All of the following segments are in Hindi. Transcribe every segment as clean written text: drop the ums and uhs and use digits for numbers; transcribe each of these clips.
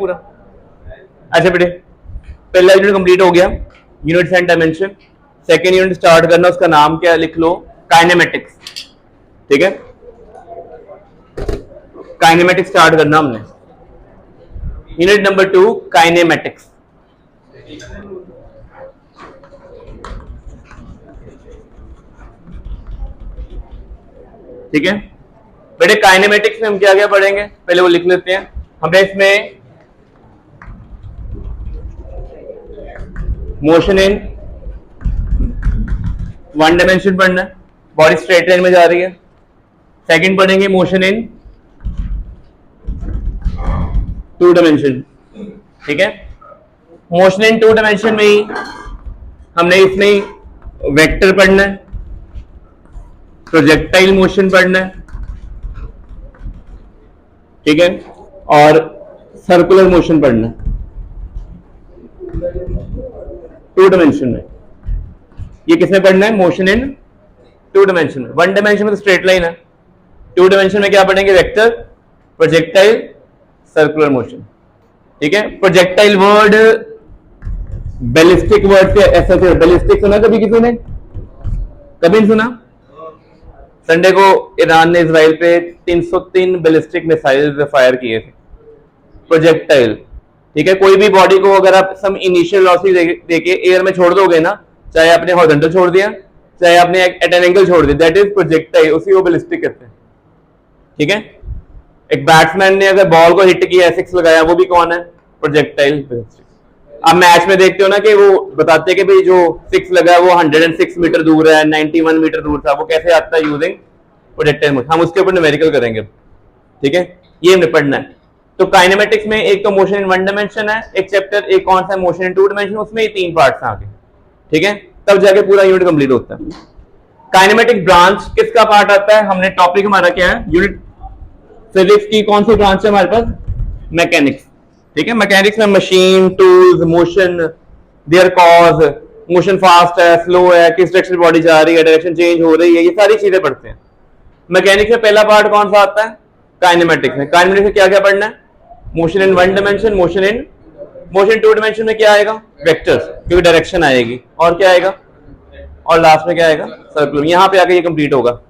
पूरा। अच्छा बेटे, पहला यूनिट कंप्लीट हो गया, units and dimension. Second unit start करना, उसका नाम क्या लिख लो, काइनेमेटिक्स। ठीक है, काइनेमेटिक्स स्टार्ट करना हमने। Unit number 2 kinematics. ठीक है बेटे, काइनेमेटिक्स में हम क्या क्या पढ़ेंगे पहले वो लिख लेते हैं। हमें इसमें मोशन इन वन डायमेंशन पढ़ना है, बॉडी स्ट्रेट लाइन में जा रही है। सेकंड पढ़ेंगे मोशन इन टू डायमेंशन। ठीक है, मोशन इन टू डायमेंशन में ही हमने इसमें वेक्टर पढ़ना है, प्रोजेक्टाइल मोशन पढ़ना है। ठीक है, और सर्कुलर मोशन पढ़ना है टू डायमेंशन में। ये किसमें पढ़ना है, मोशन इन टू डायमेंशन में। वन डायमेंशन में तो स्ट्रेट लाइन है, टू डायमेंशन में क्या पढ़ेंगे, वेक्टर, प्रोजेक्टाइल, सर्कुलर मोशन। ठीक है, प्रोजेक्टाइल वर्ड बैलिस्टिक वर्ड से ऐसा से, बैलिस्टिक सुना कभी किसी ने, कभी नहीं सुना? संडे को ईरान ने इजराइल पे 303 बैलिस्टिक मिसाइल फायर किए थे, प्रोजेक्टाइल। ठीक है, कोई भी बॉडी को अगर आप सम इनिशियल वेलोसिटी देके एयर में छोड़ दोगे ना, चाहे आपने हॉरिजॉन्टल छोड़ दिया, चाहे आपने एट एन एंगल छोड़ दिया, दैट इज प्रोजेक्टाइल, उसी को बैलिस्टिक कहते हैं। ठीक है, एक बैट्समैन ने अगर बॉल को हिट किया, सिक्स लगाया, वो भी कौन है, प्रोजेक्टाइल बैलिस्टिक। आप मैच में देखते हो ना कि वो बताते हैं कि भाई जो सिक्स लगा है वो 106 मीटर दूर है, 91 मीटर दूर था, वो कैसे आता है, यूजिंग प्रोजेक्टाइल मोशन। हम उसके ऊपर न्यूमेरिकल करेंगे। ठीक है, ये हमें पढ़ना है। तो काइनेमेटिक्स में एक तो मोशन इन वन डायमेंशन है, एक चैप्टर, एक कौन सा मोशन इन टू डायमेंशन, उसमें ही 3 पार्ट्स आगे। ठीक है, तब जाके पूरा यूनिट कंप्लीट होता है। काइनेमेटिक ब्रांच किसका पार्ट आता है, हमने टॉपिक हमारा क्या है, यूनिट फिजिक्स की कौन सी ब्रांच है हमारे पास, मैकेनिक्स। ठीक है, मैकेनिक्स में machine, tools, motion, their cause, motion fast है, स्लो है, किस डायरेक्शन बॉडी जा रही है, डायरेक्शन चेंज हो रही है, ये सारी चीजें पढ़ते हैं। मैकेनिक्स में पहला पार्ट कौन सा आता है, काइनेमेटिक्स में। काइनेमेटिक्स में क्या क्या पढ़ना है, motion in one dimension, motion two dimension में क्या आएगा, वेक्टर्स, क्योंकि डायरेक्शन आएगी, और क्या आएगा, और लास्ट में क्या आएगा, सर्कुलर। यहां पे आके ये कंप्लीट होगा।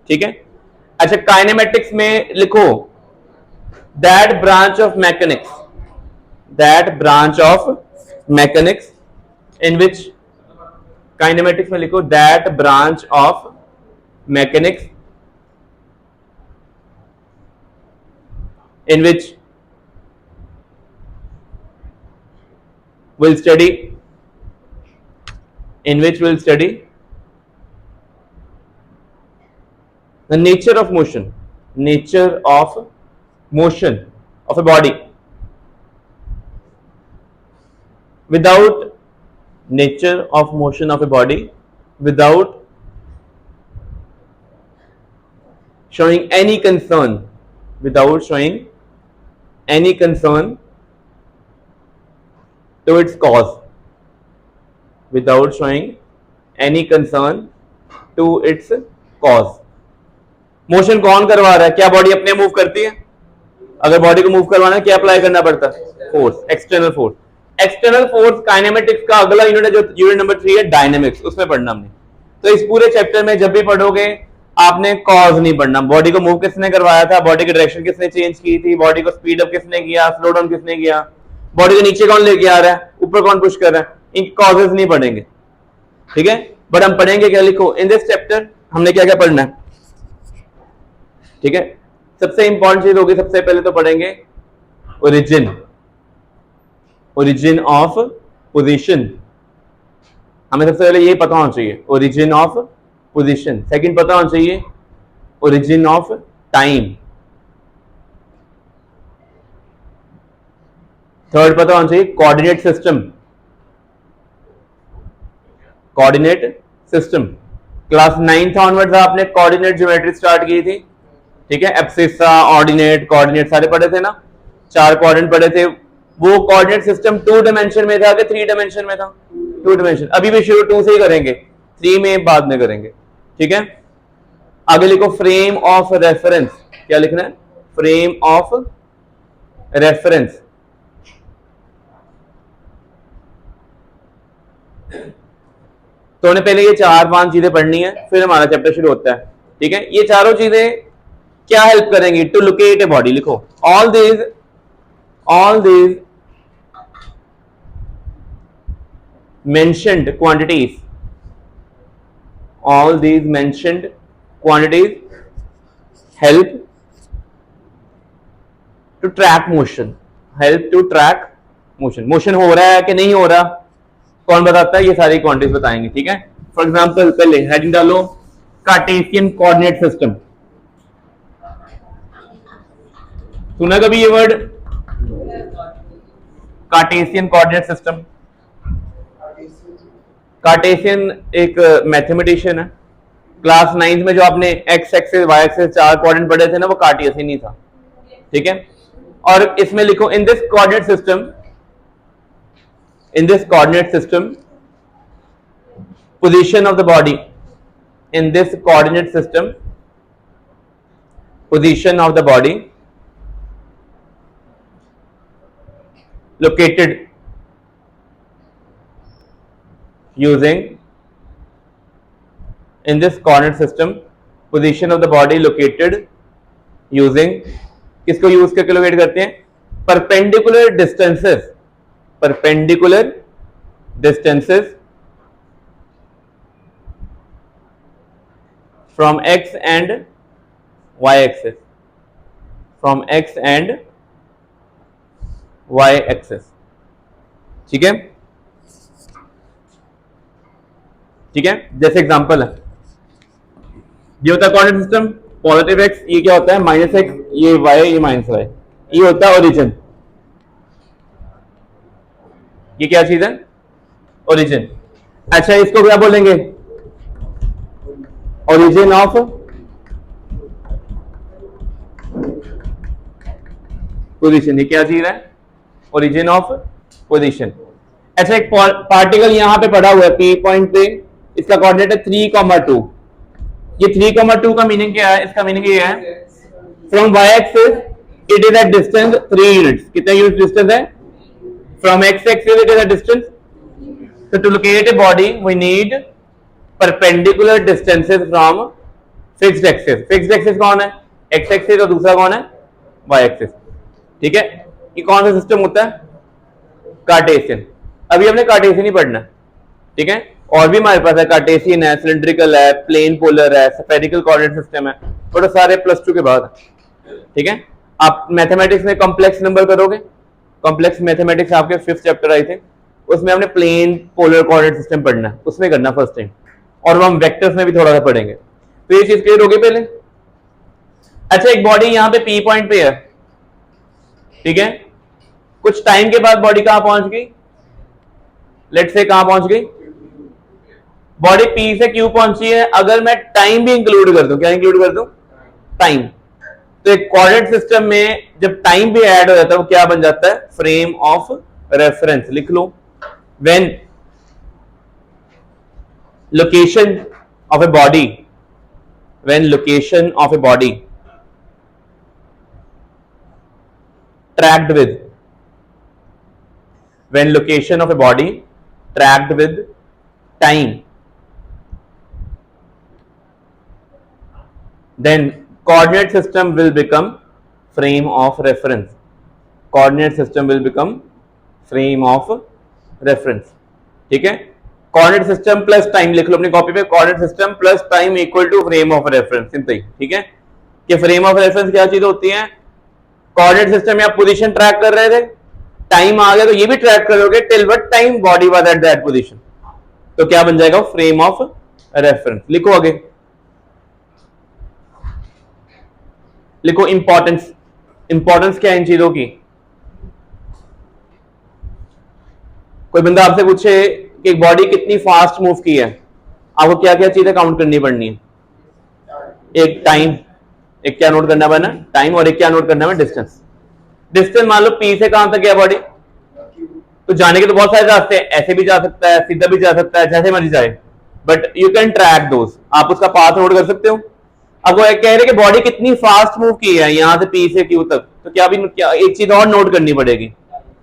ठीक है, अच्छा काइनेमेटिक्स में लिखो that branch of mechanics, that branch of mechanics in which, kinematics में लिखो that branch of mechanics in which we'll study the nature of motion of a body. Without nature of motion of a body, without showing any concern, to its cause, without showing any concern to its cause. Motion कौन करवा रहा है, क्या बॉडी अपने मूव करती है? अगर बॉडी को मूव करवाना है क्या अप्लाई करना पड़ता है, force, external force. External force kinematics का अगला यूनिट है, जो यूनिट नंबर 3 है, डायनेमिक्स, उसमें पढ़ना हमने। तो इस पूरे चैप्टर में जब भी पढ़ोगे आपने कॉज नहीं पढ़ना, बॉडी को मूव किसने करवाया था, बॉडी की डायरेक्शन किसने चेंज की थी, बॉडी को स्पीड अप किसने किया, स्लो डाउन किसने किया, बॉडी को नीचे कौन लेके आ रहा है, ऊपर कौन पुश कर रहा है, इन कॉजेस नहीं पढ़ेंगे। ठीक है, बट हम पढ़ेंगे क्या, लिखो इन दिस चैप्टर हमने क्या क्या पढ़ना है। ठीक है, सबसे इंपॉर्टेंट चीज होगी, सबसे पहले तो पढ़ेंगे ओरिजिन ऑफ पोजीशन। हमें सबसे पहले ये पता होना चाहिए, ओरिजिन ऑफ पोजीशन। सेकंड पता होना चाहिए ओरिजिन ऑफ टाइम। थर्ड पता होना चाहिए coordinate system. Class 9th onwards आपने कोऑर्डिनेट ज्योमेट्री स्टार्ट की थी। ठीक है, एब्सिसा, ऑर्डिनेट, कोऑर्डिनेट सारे पढ़े थे ना, 4 कोऑर्डिनेट पढ़े थे। वो कोऑर्डिनेट सिस्टम 2 डायमेंशन में था कि 3 डायमेंशन में था, 2 डायमेंशन। अभी भी शुरू 2 से ही करेंगे, 3 में बाद में करेंगे। ठीक है, आगे लिखो फ्रेम ऑफ रेफरेंस। क्या लिखना है, फ्रेम ऑफ रेफरेंस। तो उन्हें पहले ये 4-5 चीजें पढ़नी है, फिर हमारा चैप्टर शुरू होता है। ठीक है, ये चारों चीजें क्या हेल्प करेंगी? टू लोकेट ए बॉडी, लिखो all these mentioned quantities, all these mentioned quantities help to track motion, motion हो रहा है कि नहीं हो रहा, कौन बताता है? ये सारी क्वांटिटीज बताएंगे। ठीक है, फॉर एग्जांपल पहले हेडिंग डालो कार्टेशियन कोऑर्डिनेट सिस्टम। सुना कभी ये word, Cartesian coordinate system? Cartesian एक मैथमेटिशियन है। क्लास 9 में जो आपने x axis y axis 4 coordinate पढ़े थे ना, वो कार्टेशियन ही था। ठीक है, और इसमें लिखो in this coordinate system position of the body, in this coordinate system position of the body located using, in this coordinate system position of the body located using, किसको यूज करके लोकेट करते हैं? Perpendicular distances from x and y axis, ठीक है, जैसे एग्जांपल है, ये होता है कोऑर्डिनेट सिस्टम, पॉजिटिव x, ये क्या होता है? माइनस x, ये y, ये माइनस y, ये होता है ओरिजिन। ये क्या चीज है? ओरिजिन। अच्छा, इसको क्या बोलेंगे? Origin of position. ये क्या चीज है? Origin of position. अच्छा, एक पार्टिकल यहां पे पड़ा हुआ है P पॉइंट पे, इसका कोऑर्डिनेट है 3,2। ये 3,2 का मीनिंग क्या है? इसका मीनिंग ये है from y axis it is at distance 3 units. कितने यूनिट डिस्टेंस है? From x axis it is at distance, so to locate a body we need perpendicular distances from fixed axis। fixed axis कौन है? x axis, और दूसरा कौन है? y axis। ठीक है, ये कौन सा सिस्टम होता है? कार्टेशियन। अभी हमने कार्टेशियन ही पढ़ना। ठीक है, और भी हमारे पास है, कार्टेशियन है, सिलिंड्रिकल है, प्लेन पोलर है, स्फेरिकल कोऑर्डिनेट सिस्टम है, थोड़ा सारे +2 के बाद। ठीक है, आप मैथमेटिक्स में कॉम्प्लेक्स नंबर करोगे, कॉम्प्लेक्स मैथमेटिक्स आपके 5th चैप्टर आई थे, उसमें हमने प्लेन पोलर कोऑर्डिनेट सिस्टम पढ़ना है, उसमें करना फर्स्ट टाइम, और हम वेक्टर्स में भी थोड़ा सा पढ़ेंगे। तो ये चीज क्लियर होगी पहले। अच्छा, एक बॉडी यहां पे P पॉइंट पे है। ठीक है, कुछ टाइम के बाद बॉडी कहां पहुंच गई? लेट्स से कहां पहुंच गई? बॉडी P से Q पहुंची है। अगर मैं टाइम भी इंक्लूड कर दूं, क्या इंक्लूड कर दूं? टाइम। तो एक कोऑर्डिनेट सिस्टम में जब टाइम भी ऐड हो जाता है, वो क्या बन जाता है? Frame of reference. लिख लो, when location of a body, when location of a body tracked with, when location of a body tracked with time, then coordinate system will become frame of reference, coordinate system will become frame of reference। ठीक है, कोऑर्डिनेट सिस्टम प्लस टाइम लिख लो अपनी कॉपी पे, coordinate system plus time equal to frame of reference. Simple. ठीक है, कि फ्रेम ऑफ रेफरेंस क्या चीज होती है? कोऑर्डिनेट सिस्टम में आप पोजीशन ट्रैक कर रहे थे, टाइम आ गया तो ये भी ट्रैक करोगे till what time body was at that position, तो क्या बन जाएगा? Frame of reference. लिखो आगे, लिखो इंपॉर्टेंस। इंपॉर्टेंस क्या है इन चीजों की? कोई बंदा आपसे पूछे कि एक बॉडी कितनी फास्ट मूव की है, आपको क्या क्या चीजें काउंट करनी पड़नी है? एक टाइम, एक क्या नोट करना है? टाइम, और एक क्या नोट करना है? डिस्टेंस। डिस्टेंस मान लो P से कहां तक गया बॉडी, तो जाने के तो बहुत सारे रास्ते हैं, ऐसे भी जा सकता है, सीधा भी जा सकता है, जैसे मर्जी जाए, but you can track those, आप उसका पाथ नोट कर सकते हो। अब वो कह रहे कि बॉडी कितनी फास्ट मूव की है यहां से P से Q तक, तो क्या एक चीज और नोट करनी पड़ेगी?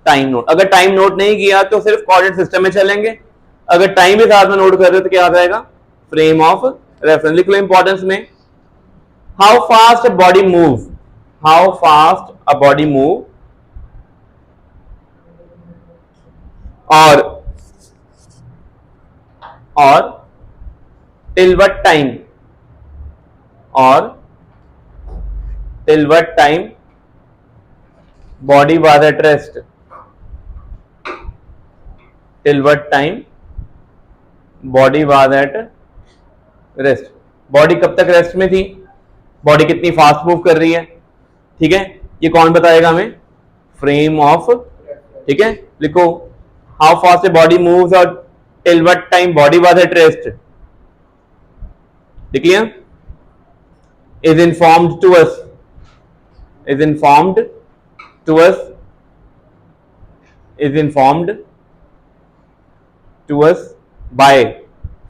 Time note. अगर टाइम नोट नहीं किया तो सिर्फ कोऑर्डिनेट सिस्टम में चलेंगे, अगर टाइम भी साथ में नोट कर रहे हो तो क्या आ जाएगा, फ्रेम ऑफ रेफरेंस। लिख लो इंपॉर्टेंस में, how fast a body move, how fast a body move और till what time, or till what time body was at rest, till what time body was at rest, body कब तक रेस्ट में थी, बॉडी कितनी फास्ट मूव कर रही है, ठीक है, ये कौन बताएगा हमें, फ्रेम ऑफ, ठीक है, लिखो how fast a body moves और till what time body was at rest, लिख लिया, is informed to us, is informed to us, is informed to us by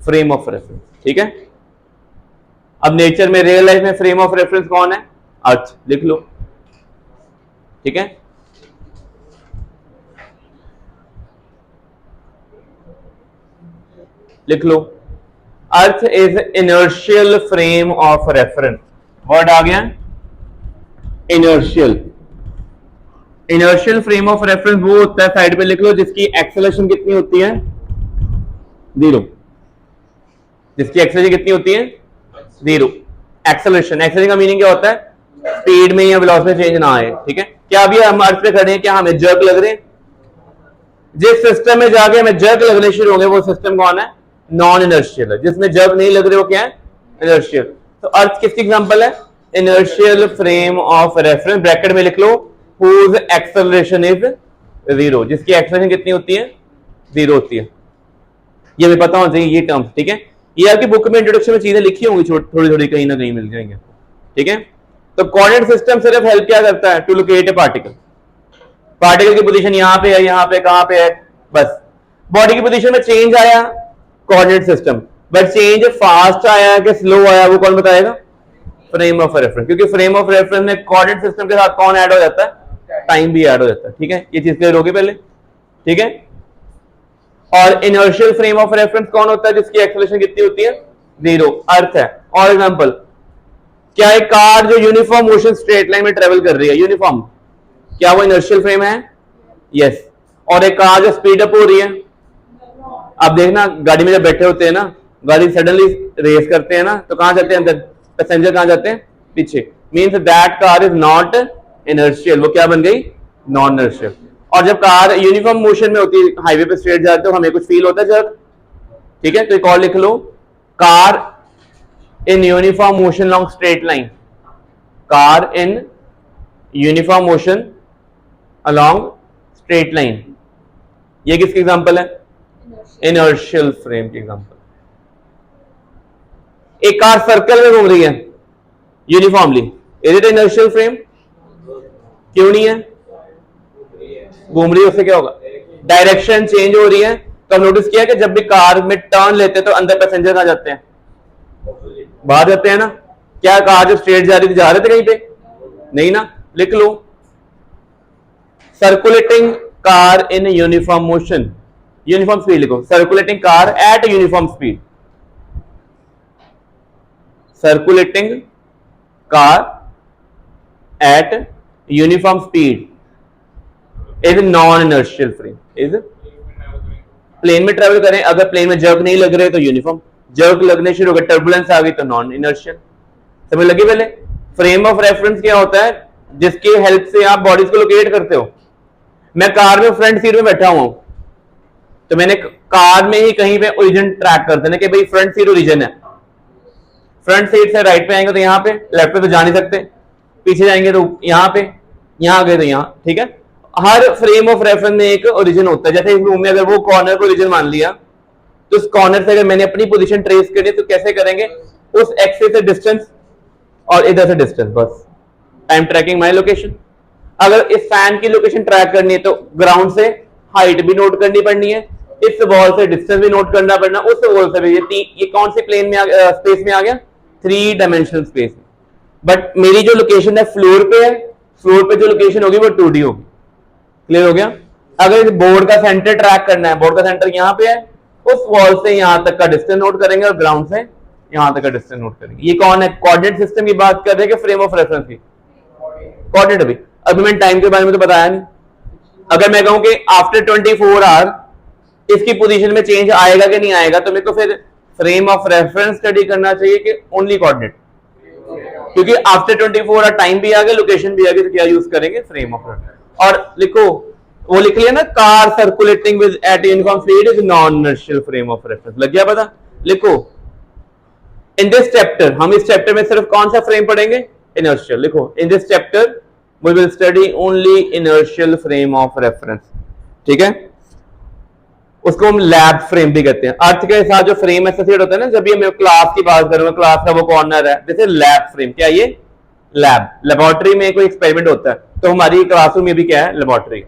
frame of reference, ठीक है। अब नेचर में, रियल लाइफ में फ्रेम ऑफ रेफरेंस कौन है, अर्थ, लिख लो, ठीक है। लिख लो, earth is inertial frame of reference, word आ गया inertial. Inertial frame of reference वो होता है, साइड पे लिख लो, जिसकी एक्सेलरेशन कितनी होती है, 0, जिसकी एक्सेलरेशन कितनी होती है, 0। एक्सेलरेशन, एक्सेलरेशन का मीनिंग क्या होता है, स्पीड में या वेलोसिटी में चेंज ना आए, ठीक है। क्या अभी हम अर्थ पे खड़े हैं, क्या हमें जर्क लग रहे हैं, जिस सिस्टम में जाके हमें जर्क लगने शुरू होंगे वो सिस्टम कौन है, नॉन इनर्शियल है, जिसमें जर्क नहीं लग रहे वो क्या है, इनर्शियल। तो अर्थ किसकी एग्जांपल है, inertial frame of reference, bracket में लिख लो, whose acceleration is 0, जिसकी एक्सेलरेशन कितनी होती है, 0 होती है। ये हमें पता होना चाहिए ये टर्म्स, ठीक है। ये आपकी बुक में इंट्रोडक्शन में चीजें लिखी होंगी, थोड़ी थोड़ी कहीं ना कहीं मिल जाएंगे, ठीक है। तो कोऑर्डिनेट सिस्टम सिर्फ हेल्प क्या करता है, to locate a particle, particle की पोजीशन यहाँ पे है, यहाँ पे, कहां पे है, बस। बॉडी की पोजीशन में चेंज आया, coordinate system, but change fast आया कि स्लो आया, वो कौन बताएगा, फ्रेम ऑफ रेफरेंस, क्योंकि फ्रेम ऑफ रेफरेंस में कोऑर्डिनेट सिस्टम के साथ कौन ऐड हो जाता है, टाइम भी ऐड हो जाता है, ठीक है। ये चीज क्लियर होगी पहले, ठीक है। और इनर्शियल फ्रेम ऑफ रेफरेंस कौन होता है, जिसकी एक्सेलरेशन कितनी होती है, 0, अर्थ है। और एग्जांपल, क्या एक कार जो यूनिफॉर्म मोशन स्ट्रेट लाइन में ट्रेवल कर रही है, यूनिफॉर्म, क्या वो इनर्शियल फ्रेम है, यस। और एक कार जो स्पीड अप हो रही है, आप देखना गाड़ी में जब बैठे होते हैं ना, गाड़ी सडनली रेस करते हैं ना, तो कहां जाते हैं, अंदर, पैसेंजर कहां जाते हैं, पीछे, means that car is not inertial, वो क्या बन गई, नॉन इनर्शियल। और जब कार यूनिफॉर्म मोशन में होती है, हाईवे पे स्ट्रेट जाते हो, हमें कुछ फील होता है जब, ठीक है। तो एक और लिख लो, car in uniform motion long straight line, car in uniform motion along straight line, ये किसकी एग्जांपल है, इनर्शियल फ्रेम की एग्जांपल। एक कार सर्कल में घूम रही है uniformly, is it inertial frame, क्यों नहीं है, घूम रही है, उससे क्या होगा, डायरेक्शन चेंज हो रही है। तो हम नोटिस किया कि जब भी कार में टर्न लेते हैं तो अंदर पैसेंजर कहां जाते हैं, बाहर जाते हैं ना। क्या कार जो स्ट्रेट जा रही थी, जा रहे थे कहीं पे, नहीं ना, लिख लो, circulating car in uniform motion, uniform speed लिखो, circulating car at uniform speed, circulating car at uniform speed is non inertial frame, इज प्लेन में ट्रेवल करें, अगर प्लेन में जर्क नहीं लग रहे तो यूनिफॉर्म, जर्क लगने शुरू हो गए, टर्बुलेंस आ गई तो नॉन इनर्शियल। समझ लगी पहले। फ्रेम ऑफ रेफरेंस क्या होता है, जिसकी हेल्प से आप बॉडीज को लोकेट करते हो। मैं कार में फ्रंट सीट में बैठा हुआ हूं, तो मैंने कार में ही कहीं पे ओरिजिन ट्रैक कर देना कि भाई फ्रंट सीट ओरिजिन है, फ्रंट सीट से राइट पे आएंगे तो यहाँ पे, लेफ्ट पे तो जा नहीं सकते, पीछे जाएंगे तो यहाँ पे, यहाँ गए तो यहाँ, ठीक है। हर फ्रेम ऑफ रेफरेंस में एक ओरिजिन होता है। जैसे इस रूम में अगर वो कॉर्नर को ओरिजिन मान लिया, तो उस कॉर्नर से अगर मैंने अपनी पोजीशन ट्रेस करी तो कैसे करेंगे, उस एक्सिस से डिस्टेंस और इधर से डिस्टेंस, बस I am tracking my location. अगर इस फैन की लोकेशन ट्रैक करनी है तो ग्राउंड से हाइट भी नोट करनी पड़नी है, इस वॉल से डिस्टेंस भी नोट करना पड़ना, उस वॉल से भी। ये कौन सी प्लेन में स्पेस में आ गया, 3 डायमेंशनल स्पेस में। बट मेरी जो लोकेशन है फ्लोर पे है, फ्लोर पे जो लोकेशन होगी वो 2D होगी। क्लियर हो गया। अगर इस बोर्ड का सेंटर ट्रैक करना है, बोर्ड का सेंटर यहाँ पे है, उस वॉल से यहां तक का डिस्टेंस नोट करेंगे और ग्राउंड से यहां तक का डिस्टेंस नोट करेंगे। ये कौन है? कोऑर्डिनेट सिस्टम की बात कर रहे हैं कि फ्रेम ऑफ रेफरेंस की? कोऑर्डिनेट। अभी मैंने टाइम के बारे में तो बताया नहीं। अगर मैं कहूं कि आफ्टर 24 आवर इसकी पोजीशन में चेंज आएगा कि नहीं आएगा, तो मेरे को फिर फ्रेम ऑफ रेफरेंस स्टडी करना चाहिए कि ओनली कोऑर्डिनेट? क्योंकि आफ्टर 24 आवर टाइम भी आ गया, लोकेशन भी आ गई, तो क्या यूज करेंगे? Frame of reference. और लिखो, वो लिख लिया ना, car circulating with eight uniform speed is non inertial frame of reference. लग गया पता? लिखो, इन दिस चैप्टर, हम इस चैप्टर में सिर्फ कौन सा फ्रेम पढ़ेंगे? इनर्शियल। लिखो, in this chapter we will study only inertial frame of reference. ठीक है, उसको हम लैब फ्रेम भी कहते हैं। अर्थ के साथ जो फ्रेम एसोसिएट होता है ना, जब ये मैं क्लास की बात करूंगा, क्लास का वो कॉर्नर है, दिस इज लैब फ्रेम। क्या ये? लैब। लेबोरेटरी में कोई एक्सपेरिमेंट होता है, तो हमारी क्लासरूम में भी क्या है? लेबोरेटरी।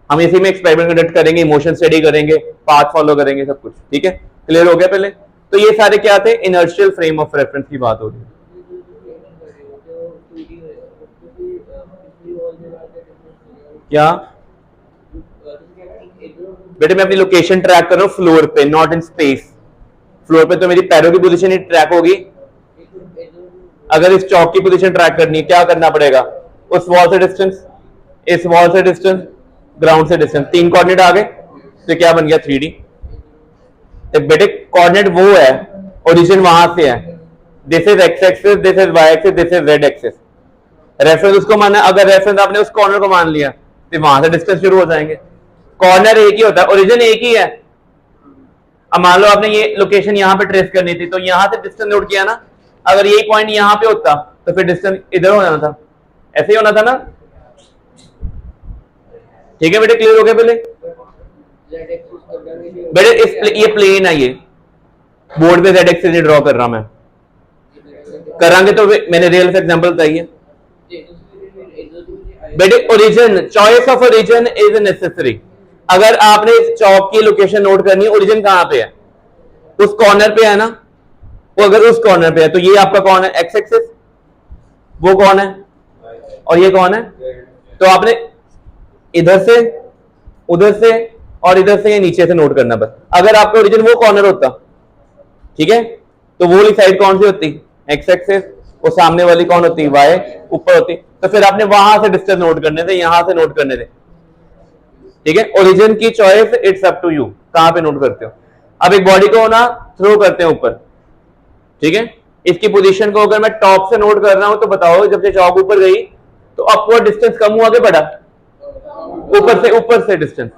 हम इसी में एक्सपेरिमेंट कंडक्ट करेंगे, इमोशन स्टडी करेंगे, पाथ फॉलो करेंगे, सब कुछ। ठीक है, क्लियर हो गया पहले? तो ये सारे क्या थे? इनर्शियल फ्रेम ऑफ रेफरेंस की बात हो रही है। क्या बेटे, मैं अपनी लोकेशन ट्रैक कर रहा हूं फ्लोर पे, नॉट इन स्पेस। फ्लोर पे तो मेरी पैरों की पोजीशन ही ट्रैक होगी। अगर इस चौक की पोजीशन ट्रैक करनी है, क्या करना पड़ेगा? उस वॉल से डिस्टेंस, इस वॉल से डिस्टेंस, ग्राउंड से डिस्टेंस, 3 कोऑर्डिनेट आ गए, तो क्या बन गया? 3D। बेटे कोऑर्डिनेट वो है, ओरिजिन वहां से है, this is x axis, this is y axis, this is z axis. Reference उसको माना, अगर रेफरेंस आपने उस कॉर्नर को मान लिया तो वहां से डिस्टेंस शुरू हो जाएंगे। कॉर्नर एक ही होता है, ओरिजिन एक ही है। अब मान लो आपने ये लोकेशन यहां पे ट्रेस करनी थी, तो यहां से डिस्टेंस नोट किया ना, अगर ये पॉइंट यहां पे होता तो फिर डिस्टेंस इधर हो जाना था, ऐसे ही होना था ना। ठीक है बेटे, क्लियर हो गया पहले? बेटे ये प्लेन है, ये बोर्ड पे जेड एक्सिस ड्रॉ कर रहा मैं, करांगे तो मैंने रियल से एग्जांपल बताई है। बेटे origin, choice of origin is necessary. अगर आपने इस चौक की लोकेशन नोट करनी है, ओरिजिन कहां पे है? उस कॉर्नर पे है ना। वो अगर उस कॉर्नर पे है तो ये आपका कौन है? X axis. वो कौन है? और ये कौन है? तो आपने इधर से, उधर से और इधर से, ये नीचे से नोट करना बस। अगर आपका ओरिजिन वो कॉर्नर होता, ठीक है, तो वो वाली साइड कौन सी होती? X axis. वो सामने वाली कौन होती? वाई ऊपर होती। तो फिर आपने वहां से डिस्टेंस नोट करने थे, यहां से नोट करने थे। ठीक है, ओरिजिन की choice, it's up to you, कहां पे नोट करते हो। अब एक बॉडी को ना थ्रो करते हैं ऊपर, ठीक है, इसकी पोजीशन को अगर मैं टॉप से नोट कर रहा हूं तो बताओ, जब से चौक ऊपर गई तो अपवर्ड डिस्टेंस कम हुआ के बढ़ा? ऊपर से डिस्टेंस,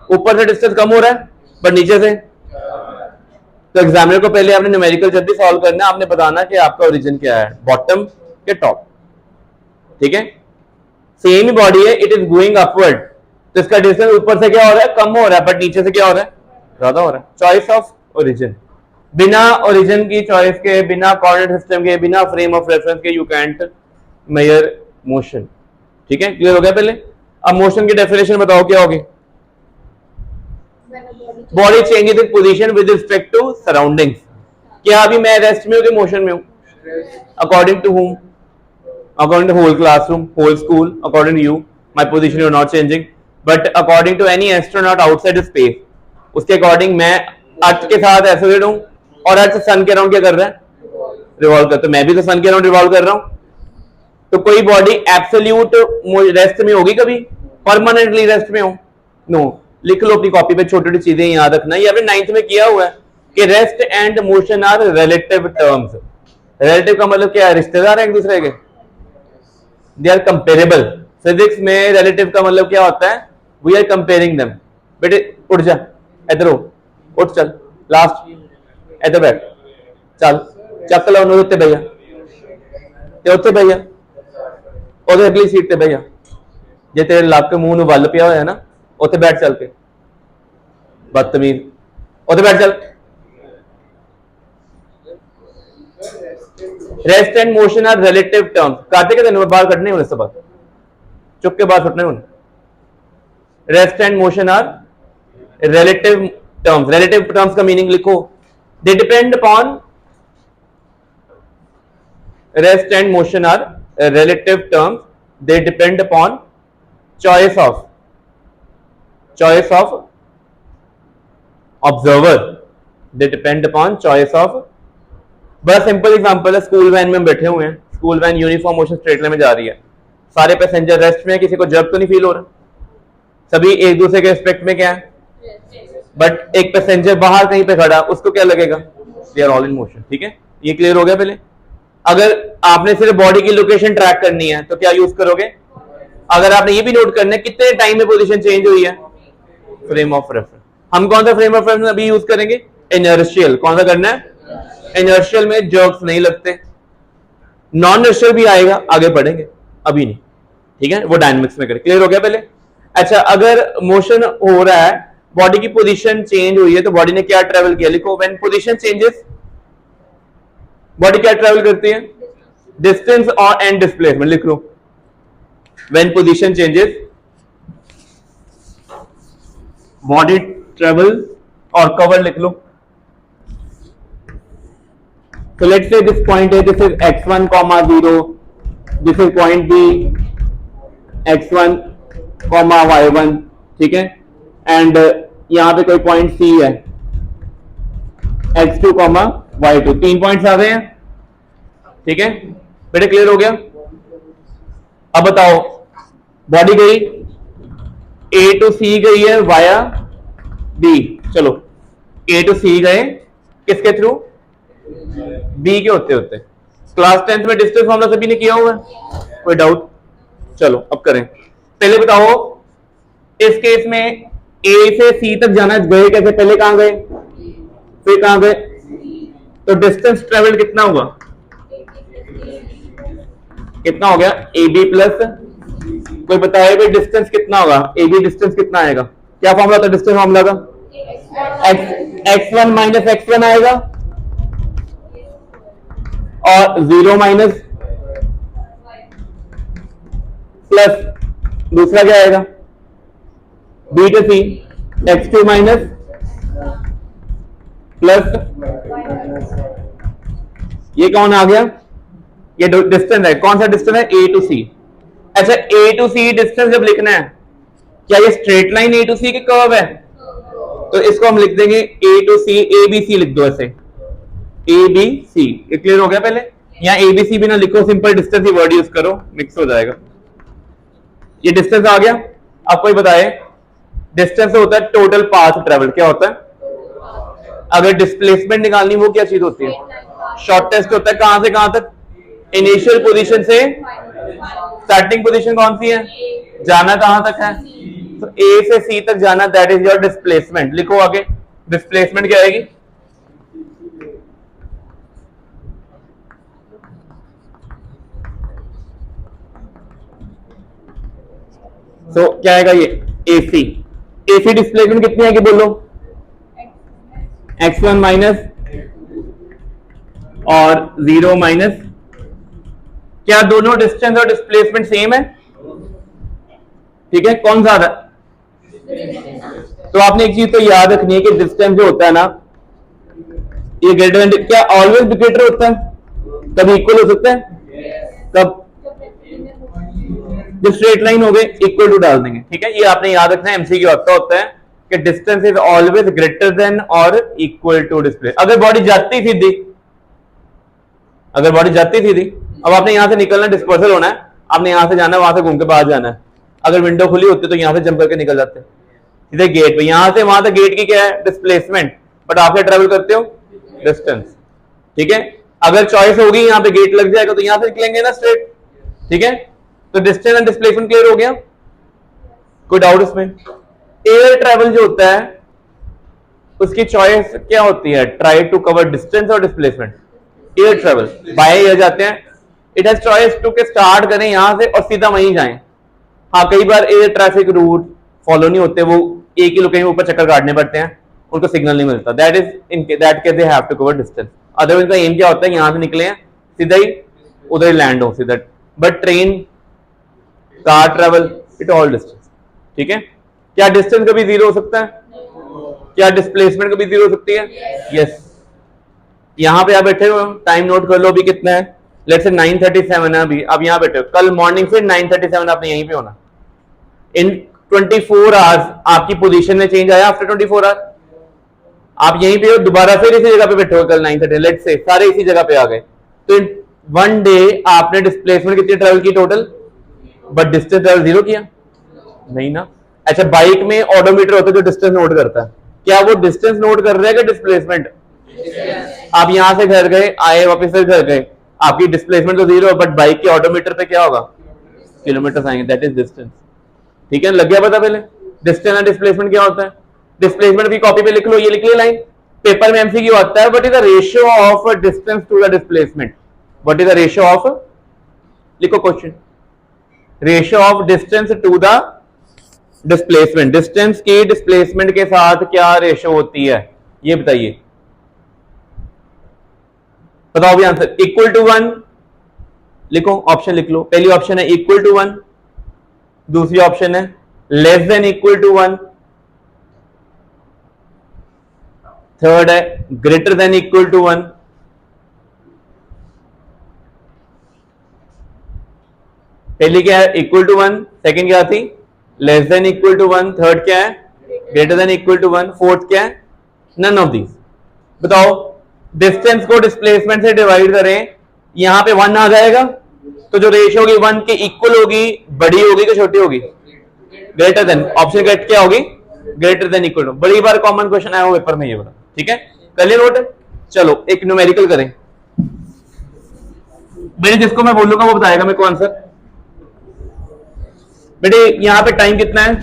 ऊपर से डिस्टेंस कम हो रहा है, बट नीचे से। तो एग्जामिनर को पहले आपने न्यूमेरिकल जब भी सॉल्व करना है, आपने बताना कि आपका ओरिजिन क्या है, बॉटम के टॉप। ठीक है, सेम ही बॉडी है, इट इज गोइंग अपवर्ड, तो इसका डिस्टेंस ऊपर से क्या हो रहा है? कम हो रहा है, बट नीचे से क्या हो रहा है? ज्यादा हो रहा है। Choice of origin. बिना ओरिजिन की चॉइस के, बिना कोऑर्डिनेट सिस्टम के, बिना फ्रेम ऑफ रेफरेंस के, यू कैंट मेजर मोशन। ठीक है, क्लियर हो गया पहले? अब मोशन की डेफिनेशन बताओ क्या होगी? Body changes its position with respect to surroundings. क्या अभी मैं रेस्ट में हूं कि मोशन में हूं? According to whom? According to whole classroom, whole school, according to you, my position you are not changing, but according to any astronaut outside space, उसके अकॉर्डिंग मैं अर्थ के साथ एसोसिएट हूं, और अर्थ सन के अराउंड क्या कर रहा है? रिवॉल्व करता है। तो मैं भी तो सन के अराउंड रिवॉल्व कर रहा हूं। तो कोई बॉडी एब्सोल्यूट रेस्ट में होगी कभी? परमानेंटली रेस्ट में हो? नो। लिख लो अपनी कॉपी पे, छोटी छोटी चीजें याद रखना। ये आपने 9th में किया हुआ है कि rest and motion are relative terms. Relative का मतलब क्या है? रिश्तेदार है एक दूसरे के, दे आर कंपेरेबल। फिजिक्स में रिलेटिव का मतलब क्या होता है? We are comparing them. बेटे उठ जा, इधर हो, उठ चल, लास्ट इधर बैठ, चल ਚੱਕ ਲਾ ਉਹਨੂੰ ਉੱਤੇ ਬਹਿ ਜਾ, ਤੇ ਉੱਥੇ ਬਹਿ ਜਾ, ਉਹਦੇ ਅਗਲੀ ਸੀਟ ਤੇ ਬਹਿ ਜਾ। ਜੇ ਤੇਰੇ ਲੱਕ ਮੂੰਹ ਨੂੰ ਵੱਲ ਪਿਆ ਹੋਇਆ ਨਾ, ਉੱਥੇ ਬੈਠ ਚੱਲ ਕੇ, ਬਦਤਮੀਜ਼, ਉੱਥੇ ਬੈਠ ਚੱਲ। Rest and motion are relative terms. काटे के दिन में बाहर कटने होने, सब चुप के बाहर फटने होने। Rest and motion are relative terms. Relative terms का मीनिंग लिखो, they depend upon, rest and motion are relative terms, they depend upon choice of observer, they depend upon choice of. बड़ा सिंपल एग्जांपल है, स्कूल वैन में हम बैठे हुए हैं, school van uniform motion straight line में जा रही है, सारे पैसेंजर रेस्ट में है, किसी को जर्क तो नहीं फील हो रहा, सभी एक दूसरे के रिस्पेक्ट में क्या है, बट एक पैसेंजर बाहर कहीं पे खड़ा, उसको क्या लगेगा, they are all in motion. ठीक है, ये क्लियर हो गया। पहले अगर आपने सिर्फ बॉडी की लोकेशन ट्रैक करनी है तो क्या यूज करोगे, अगर आपने ये भी नोट करना है कितने टाइम में पोजीशन चेंज हुई है, फ्रेम ऑफ रेफरेंस। हम कौन सा फ्रेम ऑफ रेफरेंस अभी यूज करेंगे, इनर्शियल। कौन सा करना है, इनर्शियल में जर्क्स नहीं लगते, नॉन इनर्शियल भी आएगा, आगे बढ़ेंगे, अभी नहीं। ठीक है, वो डायनामिक्स में करें। क्लियर हो गया पहले। अच्छा, अगर मोशन हो रहा है, बॉडी की पोजीशन चेंज हुई है, तो बॉडी ने क्या ट्रेवल किया, लिखो व्हेन पोजीशन चेंजेस, बॉडी क्या ट्रेवल करती है, डिस्टेंस और एंड डिस्प्लेसमेंट। लिख लो when position changes body travel, और कवर लिख लो। So let's say this point A, this is x1, 0, this is point B, x1, y1, ठीक है, एंड यहां पे कोई पॉइंट C है, x2, y2, 3 पॉइंट्स आ गए हैं। ठीक है बेटे, क्लियर हो गया। अब बताओ, बॉडी गई A to C गई है वाया B, चलो A to C गए किसके थ्रू, B के होते होते। क्लास 10th में डिस्टेंस फॉर्मूला सभी ने किया हुआ है, कोई डाउट, चलो अब करें। पहले बताओ, इस केस में A से C तक जाना गए कैसे, पहले कहां गए, फिर कहां गए, तो डिस्टेंस ट्रेवल कितना हुआ, कितना हो गया, AB प्लस, कोई बताए भाई डिस्टेंस कितना होगा, AB डिस्टेंस कितना आएगा, क्या फॉर्मूला था डिस्टेंस फॉर्मूला का, x1 माइनस x1 आएगा, और 0 माइनस प्लस दूसरा क्या आएगा, B to C, x2 minus plus, ये कौन आ गया, ये डिस्टेंस है, कौन सा डिस्टेंस है, A to C। अच्छा, A to C डिस्टेंस जब लिखना है, क्या ये straight line A to C के कर्व है, तो इसको हम लिख देंगे A to C, ABC लिख दो ऐसे, ABC। ये क्लियर हो गया। पहले यहाँ ABC भी ना लिखो, सिंपल डिस्टेंस ही वर्ड यूज करो, मिक्स हो जाएगा। ये डिस्टेंस आ गया। अब कोई बताए, डिस्टेंस होता है टोटल पाथ ट्रेवल, क्या होता है, अगर डिस्प्लेसमेंट निकालनी वो क्या चीज होती है, शॉर्टेस्ट होता है, कहां से कहां तक, इनिशियल पोजीशन से स्टार्टिंग पोजीशन कौन सी है, जाना कहां तक है, तो A से C तक जाना, दैट इज योर डिस्प्लेसमेंट। लिखो आगे, डिस्प्लेसमेंट क्या आएगी, तो क्या आएगा ये AC। AC डिस्प्लेसमेंट कितनी आएगी बोलो, x1 माइनस और 0 माइनस, क्या दोनों डिस्टेंस और डिस्प्लेसमेंट सेम है, ठीक है, कौन ज्यादा, तो आपने एक चीज तो याद रखनी है कि डिस्टेंस जो होता है ना, ये ग्रेटर देन, क्या ऑलवेज ग्रेटर होता है, कभी इक्वल हो सकता है, कब, जो स्ट्रेट लाइन हो गए इक्वल टू डाल देंगे। ठीक है, ये आपने याद रखना है, एमसीक्यू आता होता है कि distance is always greater then और इक्वल टू डिस्प्लेस। अगर बॉडी जाती सीधी, अगर बॉडी जाती सीधी, अब आपने यहां से निकलना, डिस्पर्सल होना है, आपने यहां से जाना है, वहां से घूम के बाहर जाना है, अगर विंडो खुली होती तो यहां से जंप करके निकल जाते सीधे गेट पे, यहां से वहां तक गेट की क्या है, डिस्प्लेसमेंट, बट आप क्या ट्रेवल करते हो, डिस्टेंस। ठीक है, अगर चॉइस होगी यहां पे गेट लग जाएगा तो यहां से निकलेंगे ना स्ट्रेट। ठीक है, तो डिस्टेंस एंड डिस्प्लेसमेंट क्लियर हो गया, कोई डाउट इसमें। एयर ट्रेवल जो होता है उसकी चॉइस क्या होती है, ट्राई टू कवर डिस्टेंस और displacement. Air travel by air जाते हैं, इट हैज चॉइस टू के स्टार्ट करें यहां से और सीधा वहीं जाएं। हाँ, कई बार एयर ट्रैफिक रूट फॉलो नहीं होते, वो एक ही लोकेशन ऊपर चक्कर काटने पड़ते हैं, उनको सिग्नल नहीं मिलता, that is in that case they have to cover distance. Otherwise का एम क्या होता है, यहां से निकले हैं सीधा ही उधर ही लैंड हो सीधा, but train, car travel, it all distance. ठीक है, क्या डिस्टेंस कभी जीरो हो सकता है, क्या डिस्प्लेसमेंट कभी जीरो हो सकती है, यस। यहां पे आप बैठे हो, टाइम नोट कर लो अभी कितना है, लेट्स से 9:37 है अभी, अब यहां बैठे हो, कल मॉर्निंग से 9:37 आपने यहीं पे होना। इन 24 आवर्स आपकी पोजीशन में चेंज आया, आफ्टर 24 आवर आप यहीं पे हो, दोबारा फिर इसी जगह पे बैठोगे कल 9:30, लेट से सारे इसी जगह पे आ गए, तो वन डे आपने डिस्प्लेसमेंट कितनी ट्रेवल की टोटल, बट डिस्टेंस ट्रेवल 0 किया नहीं ना। अच्छा, बाइक में ऑडोमीटर होता है जो डिस्टेंस नोट करता है, क्या वो डिस्टेंस नोट कर रहा है कि डिस्प्लेसमेंट? आप यहां से घर गए, आए, वापस से घर गए, आपकी डिस्प्लेसमेंट तो 0, बट बाइक के ऑडोमीटर पे क्या होगा, किलोमीटर आएंगे, दैट इज डिस्टेंस। ठीक है, लग गया पता पहले डिस्टेंस और डिस्प्लेसमेंट क्या होता है? डिस्प्लेसमेंट भी कॉपी पे लिख लो, ये लिख लिया लाइन, पेपर में एमसीक्यू आता है, what is the ratio of distance to the displacement, what is the ratio of, लिखो question, ratio of distance to the displacement, distance की डिस्प्लेसमेंट के साथ क्या रेशियो होती है, ये बताइए, बताओ भी आंसर। इक्वल टू 1 लिखो, ऑप्शन लिख लो, पहली ऑप्शन है इक्वल टू 1, दूसरी ऑप्शन है less than equal to 1, third है ग्रेटर देन इक्वल टू 1, पहली क्या है इक्वल टू 1, सेकंड क्या थी less than equal to 1, third क्या है greater than equal to 1, fourth क्या है नन ऑफ दीज। बताओ, डिस्टेंस को डिस्प्लेसमेंट से डिवाइड करें, यहां पे 1 आ जाएगा, तो जो रेशियो होगी 1 के इक्वल होगी, बड़ी होगी कि छोटी होगी, ग्रेटर देन, ऑप्शन करेक्ट क्या होगी, ग्रेटर देन इक्वल टू। बड़ी बार कॉमन क्वेश्चन आया हो पेपर में ये बड़ा, ठीक है, कर लिया नोट। चलो एक न्यूमेरिकल करें, बेटे जिसको मैं बोलूंगा वो बताएगा मेरे को आंसर। बेटे यहां पे टाइम कितना है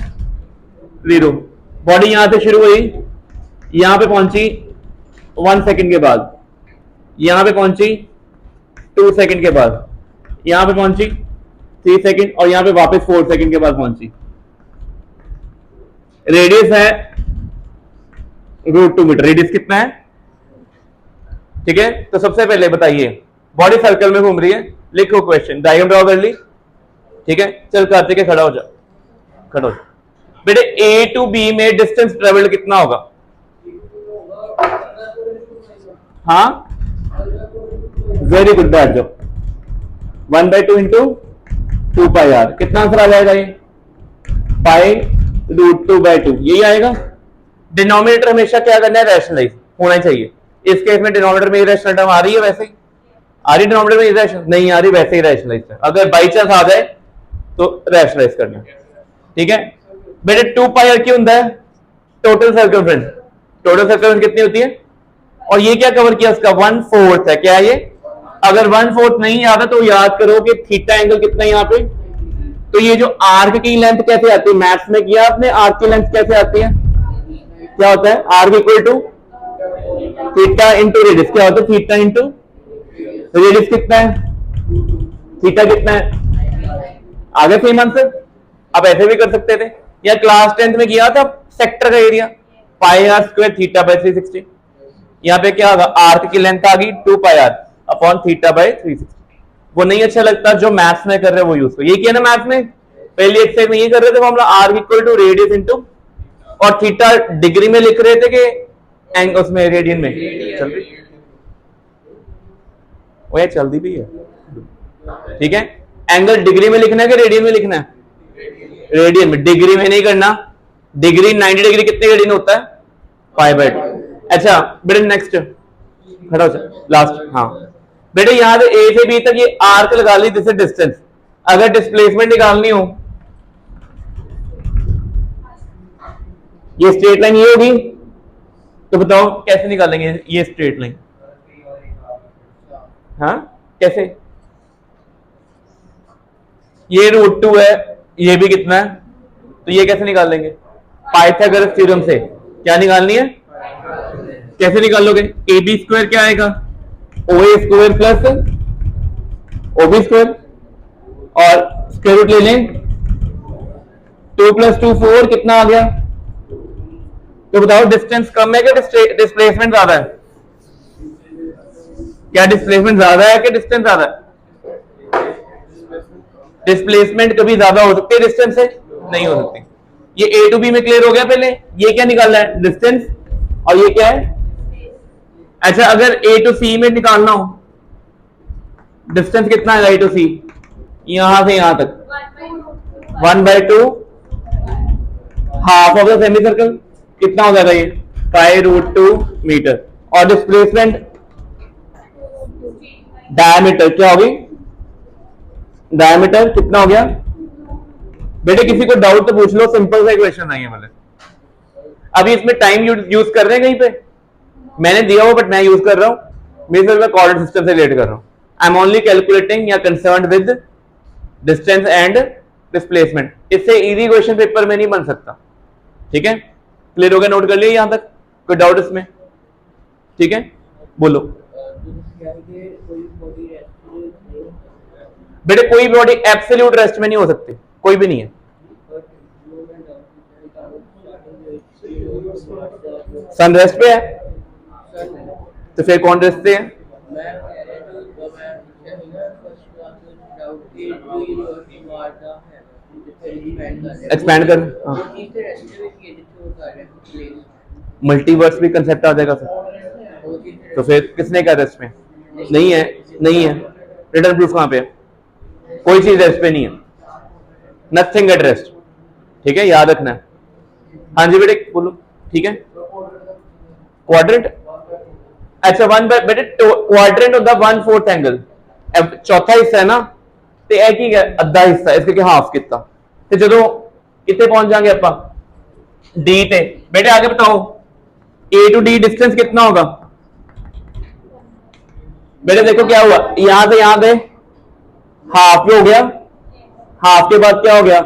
0, बॉडी यहां से शुरू हुई, यहां पे पहुंची 1 सेकंड के बाद, यहां पे पहुंची 2 सेकंड के बाद, यहां पे पहुंची 3 सेकंड, और यहां पे वापस 4 सेकंड के बाद पहुंची। रेडियस है √2 मीटर, रेडियस कितना है, ठीक है। तो सबसे पहले बताइए, बॉडी सर्कल में घूम रही है, लिखो क्वेश्चन, डायग्राम ड्रॉ कर ली, ठीक है। चल करते के खड़ा हो जा, खड़ा हो जा। बेटे ए टू बी में डिस्टेंस ट्रेवल कितना होगा, हाँ वेरी गुड, बैठ जाओ, 1/2 इंटू 2πr, कितना आंसर आ जाएगा ये, π√2/2, यही आएगा। डिनोमिनेटर हमेशा क्या करना है, रैशनलाइज होना चाहिए। इस केस में डिनोमिनेटर में इरेशनल टर्म आ रही है, वैसे ही आ रही, डिनोमिनेटर में इरेशनल नहीं आ रही, वैसे ही रैशनलाइज है, अगर बाई चांस आ जाए तो रैशनलाइज करना, ठीक है। बेटे 2πr क्यों होता है, टोटल सर्कमफ्रेंस, टोटल सर्कमफ्रेंस कितनी होती है, और ये क्या कवर किया उसका 1/4 है, क्या है ये, अगर 1/4 नहीं याद है तो याद करो कि थीटा एंगल कितना है यहाँ पे, तो ये जो आर्क की लेंथ कैसे आती है, मैथ्स में किया आपने, आर्क की लेंथ कैसे आती है, क्या होता है, arc equal to theta into radius, क्या होता है थीटा इंटू रेडियस, कितना है थीटा, कितना है, आगे सेम आंसर। आप ऐसे भी कर सकते थे, या क्लास 10th में किया था सेक्टर का एरिया, πr² θ/360, यहाँ पे क्या होगा, आर्क की लेंथ आ गई 2πr अपॉन θ/360। वो नहीं अच्छा लगता, जो मैथ्स में कर रहे हैं वो यूज करो, ये किया ना मैथ्स में, पहली एक्सरसाइज में ये कर रहे थे, formula arc equal to radius into, और थीटा डिग्री में लिख रहे थे कि एंगल उसमें रेडियन में, चल रही वो चलती भी है, ठीक है। एंगल डिग्री में लिखना है कि रेडियन में लिखना है, रेडियन में, डिग्री में नहीं करना, डिग्री 90 डिग्री कितने रेडियन होता है, π/2। अच्छा बेटे नेक्स्ट खड़ा हो जा, लास्ट, हाँ बेटे यहां से ए से बी तक ये आर्क लगा ली, दिस इज डिस्टेंस, अगर डिस्प्लेसमेंट निकालनी हो, ये स्ट्रेट लाइन ये होगी, तो बताओ कैसे निकालेंगे ये स्ट्रेट लाइन, हाँ कैसे, ये √2 है, ये भी कितना है, तो ये कैसे निकाल लेंगे, पाइथागोरस थ्योरम से, क्या निकालनी है, कैसे निकालोगे, AB² क्या आएगा, OA² प्लस OB², और स्क्वायर रूट ले लें, 2 + 2 4, कितना आ गया, तो बताओ डिस्टेंस कम है कि डिस्प्लेसमेंट ज्यादा है, क्या डिस्प्लेसमेंट ज्यादा है कि डिस्टेंस ज्यादा है, डिस्प्लेसमेंट कभी ज्यादा हो सकती है डिस्टेंस से, नहीं हो सकती। ये A to B में क्लियर हो गया, पहले ये क्या निकालना है, डिस्टेंस, और ये क्या है, अच्छा अगर A to C में निकालना हो, डिस्टेंस कितना है A to C, यहां से यहां तक 1/2 half of the semi circle, कितना हो जाएगा ये π√2 मीटर। और डिस्प्लेसमेंट डायमीटर क्या होगी, डायमीटर कितना हो गया बेटे, किसी को डाउट तो पूछ लो, सिंपल सा इक्वेशन है ये वाले। अभी इसमें टाइम यूज कर रहे हैं कहीं पे, मैंने दिया हो बट मैं यूज कर रहा हूं, मैं कोऑर्डिनेट सिस्टम से रिलेट कर रहा हूं। आई एम ओनली कैलकुलेटिंग या concern with distance and displacement. इससे इजी क्वेश्चन पेपर में नहीं बन सकता, ठीक है। क्लियर हो गया, नोट कर लिया यहां तक, कोई डाउट इसमें, ठीक है बोलो बेटे। कोई बॉडी एब्सोल्यूट रेस्ट में नहीं हो सकती, कोई भी नहीं है। सन रेस्ट पे है तो फिर कौन रेस्ट पे है? एक्सपैंड कर, मल्टीवर्स भी कंसेप्ट आ जाएगा फिर। तो फिर किसने कहा रेस्ट में नहीं है? नहीं है, रिटर्न प्रूफ कहां पे है? कोई चीज रेस्ट पे नहीं है, नथिंग एट रेस्ट, ठीक है, याद रखना है। हाँ जी बेटे बोलो, ठीक है। क्वाड्रेंट, अच्छा वन बेटे क्वाड्रेंट होता 1/4 एंगल। अब चौथा हिस्सा है ना, तो यह की अद्धा हिस्सा, इसके हाफ कितना, तो जो कितने पहुंच जाएंगे आप डी पे। बेटे आगे बताओ ए टू डी डिस्टेंस कितना होगा? बेटे देखो क्या हुआ, यहां से यहां पे हाफ हो गया, हाफ के बाद क्या हो गया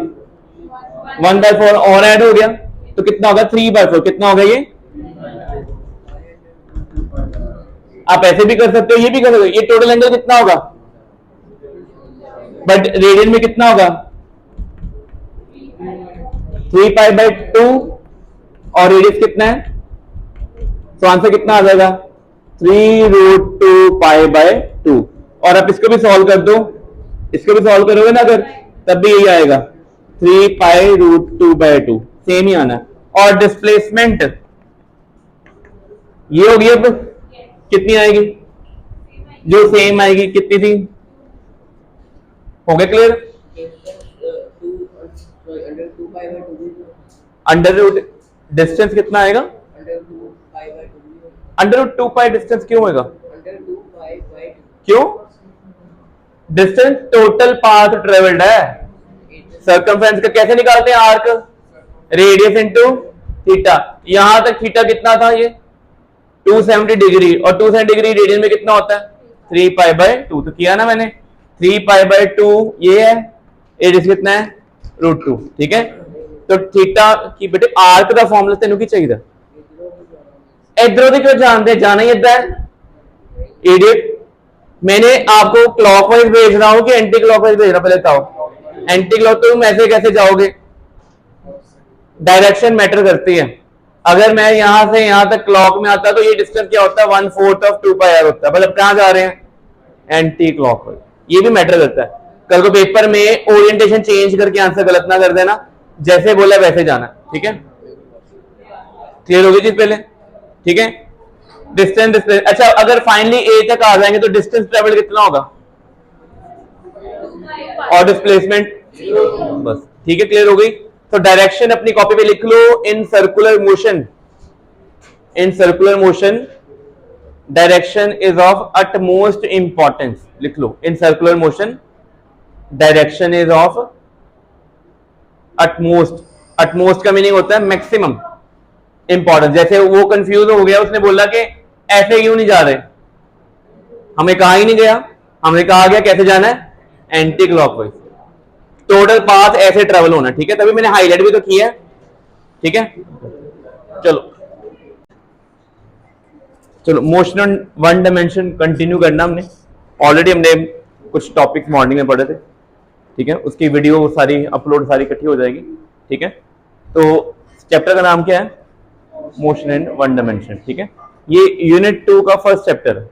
1/4 और ऐड हो गया, तो कितना होगा 3/4। कितना होगा ये? आप ऐसे भी कर सकते हो, ये भी कर सकते हो। ये टोटल एंगल कितना होगा, बट रेडियन में कितना होगा 3π/2 और रेडियस कितना है, तो आंसर कितना आ जाएगा 3√2π/2। और आप इसको भी सॉल्व कर दो, इसको भी सॉल्व करोगे ना अगर, तब भी यही आएगा 3π√2/2, सेम ही आना। और डिस्प्लेसमेंट ये होगी, अब कितनी आएगी, जो सेम आएगी, कितनी थी, हो गया क्लियर? अंडर रूट डिस्टेंस कितना आएगा, √2π डिस्टेंस क्यों होगा, क्यों? डिस्टेंस टोटल पाथ ट्रेवल्ड है। सर्कमफ्रेंस का कैसे निकालते हैं, आर्क रेडियस इनटू थीटा। यहां तक थीटा कितना था, ये 270 डिग्री, और 270 डिग्री रेडियन में कितना होता है 3π/2। तो किया ना मैंने, 3π/2 ये है, रेडियस कितना है √2, ठीक है। तो थीटा की बेटे आर्क का फॉर्मूला तेनों की चाहिए, इधरों की क्यों जानते, जाना ही इधर इडियट। मैंने आपको क्लॉकवाइज भेज रहा हूं कि एंटी क्लॉकवाइज भेज रहा हूं, पहले बताओ। एंटी क्लॉक तो तुम ऐसे कैसे जाओगे, डायरेक्शन मैटर करती है। अगर मैं यहां से यहां तक क्लॉक में आता तो ये डिस्टेंस क्या होता है 1/4 2πr होता है, मतलब कहां जा रहे हैं एंटी क्लॉकवाइज। ये भी मैटर करता है। कल को पेपर में ओरिएंटेशन चेंज करके आंसर गलत ना कर देना, जैसे बोला वैसे जाना, ठीक है। क्लियर होगी चीज पहले, ठीक है। डिस्टेंस अच्छा, अगर फाइनली ए तक आ जाएंगे तो डिस्टेंस ट्रेवल कितना होगा और डिस्प्लेसमेंट, बस ठीक है, क्लियर हो गई। तो डायरेक्शन अपनी कॉपी पे लिख लो, in circular motion, in circular motion direction is of utmost importance, लिख लो in circular motion direction is of utmost. Utmost का मीनिंग होता है मैक्सिमम इंपॉर्टेंस। जैसे वो कंफ्यूज हो गया, उसने बोला कि ऐसे क्यों नहीं जा रहे, हमें कहा ही नहीं गया, हमें कहा गया कैसे जाना है एंटी क्लॉकवाइज। टोटल पाथ ऐसे ट्रेवल होना, ठीक है, तभी मैंने हाईलाइट भी तो किया है, ठीक है। चलो चलो motion on one dimension continue करना। हमने ऑलरेडी हमने कुछ टॉपिक्स मॉर्निंग में पढ़े थे, ठीक है, उसकी वीडियो सारी अपलोड सारी इकट्ठी हो जाएगी, ठीक है। तो चैप्टर का नाम क्या है, मोशन इन वन डायमेंशन, ठीक है। ये यूनिट 2 का फर्स्ट चैप्टर है।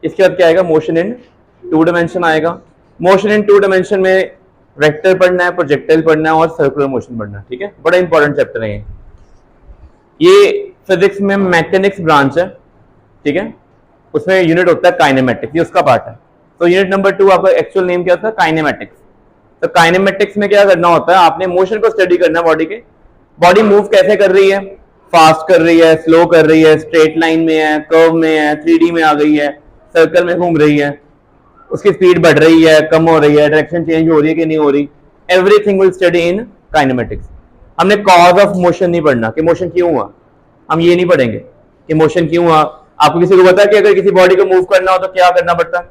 इसके बाद क्या आएगा, मोशन इन 2 डायमेंशन आएगा। मोशन इन 2 डायमेंशन में वेक्टर पढ़ना है, प्रोजेक्टाइल पढ़ना है और सर्कुलर मोशन पढ़ना है, ठीक है। बड़ा इंपॉर्टेंट चैप्टर है ये फिजिक्स में मैकेनिक्स ब्रांच है, ठीक है। उसमें यूनिट होता है काइनेमेटिक्स, ये उसका पार्ट है। तो यूनिट नंबर 2 आपका एक्चुअल नेम क्या था, काइनेमेटिक्स। तो काइनेमेटिक्स में क्या करना होता है, आपने मोशन को स्टडी करना है बॉडी के, बॉडी मूव कैसे कर रही है, फास्ट कर रही है, स्लो कर रही है, स्ट्रेट लाइन में है, कर्व में है, 3D में आ गई है, सर्कल में घूम रही है, उसकी स्पीड बढ़ रही है, कम हो रही है, डायरेक्शन चेंज हो रही है कि नहीं हो रही, everything will study in kinematics. हमने कॉज ऑफ मोशन नहीं पढ़ना कि मोशन क्यों हुआ, हम ये नहीं पढ़ेंगे कि मोशन क्यों हुआ। आपको किसी को पता है कि अगर किसी बॉडी को मूव करना हो तो क्या करना पड़ता है?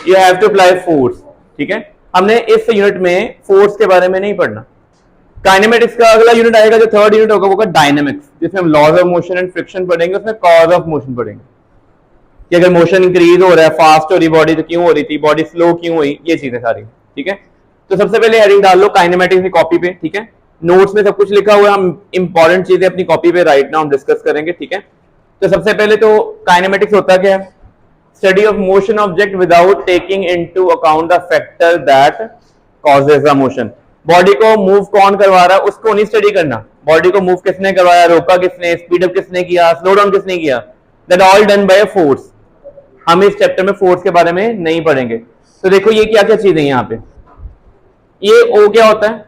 You have to apply force. ठीक है, हमने इस यूनिट में फोर्स के बारे में नहीं पढ़ना। काइनेमेटिक्स का अगला यूनिट आएगा, जो थर्ड यूनिट होगा वो होगा डायनेमिक्स, जिसमें हम laws of motion and friction पढ़ेंगे, उसमें कॉज ऑफ मोशन पढ़ेंगे कि अगर मोशन इंक्रीज हो रहा है, फास्ट हो रही बॉडी तो क्यों हो रही थी, बॉडी स्लो क्यों हुई, ये चीजें सारी। ठीक है, तो सबसे पहले हेडिंग डाल लो काइनेमेटिक्स की कॉपी पे। ठीक है, नोट्स में सब कुछ लिखा हुआ है, हम इंपॉर्टेंट चीजें अपनी कॉपी पे राइट नाउ हम डिस्कस करेंगे। ठीक है, तो सबसे पहले तो काइनेमेटिक्स होता क्या है? Study of motion object without taking into account the factor that causes the motion. Body को मूव कौन करवा रहा है उसको नहीं स्टडी करना, बॉडी को मूव किसने करवाया, रोका किसने, स्पीड अप किसने किया, स्लो डाउन किसने किया, that all done by force. हम इस चैप्टर में फोर्स के बारे में नहीं पढ़ेंगे। तो देखो ये क्या क्या चीजें यहाँ पे, ये ओ क्या होता है?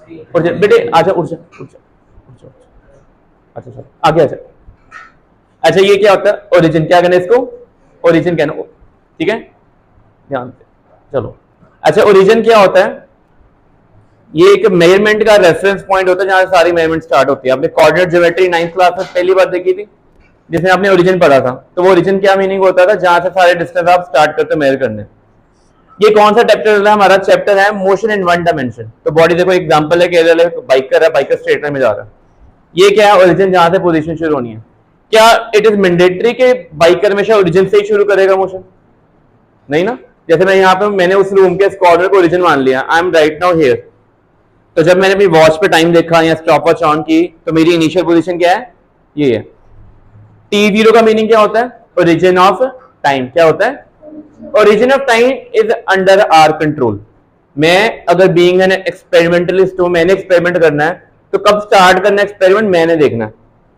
बेटे आजा, उठ जा, उठ जा, उठ जा। अच्छा सर आगे आजा। अच्छा ये क्या होता है? ओरिजिन। क्या कहना है इसको? ओरिजिन कहना। ठीक है, ध्यान से चलो। अच्छा ओरिजिन क्या होता है? ये एक मेजरमेंट का रेफरेंस पॉइंट होता है जहां सारी मेजरमेंट स्टार्ट होती है। आपने कोऑर्डिनेट ज्योमेट्री 9th क्लास में पहली बार देखी थी जिसमें आपने ओरिजिन पढ़ा था। तो वो ओरिजिन क्या मीनिंग होता था? जहां से सारे डिस्टेंस आप स्टार्ट करते मेजर करने। ये कौन सा चैप्टर है? हमारा चैप्टर है मोशन इन वन डायमेंशन। तो बॉडी देखो एग्जांपल है कि बाइकर है, बाइकर स्ट्रेट लाइन में जा रहा है। ये क्या है? ओरिजिन, जहां से पोजीशन शुरू होनी है। क्या इट इज मैंडेटरी कि बाइकर हमेशा ओरिजिन से ही शुरू करेगा मोशन? नहीं ना। जैसे मैं यहाँ पे मैंने उस रूम के कॉर्नर को ओरिजिन मान लिया, I am right now here. तो जब मैंने अपनी वॉच पे टाइम देखा या स्टॉपवॉच ऑन की तो मेरी इनिशियल पोजीशन क्या है? ये है। T0 का मीनिंग क्या होता है? Origin of time. क्या होता है? Origin of time is under our control. मैं अगर बीइंग एन एक्सपेरिमेंटलिस्ट हूं, मैंने एक्सपेरिमेंट करना है, तो कब स्टार्ट करना है एक्सपेरिमेंट मैंने देखना है।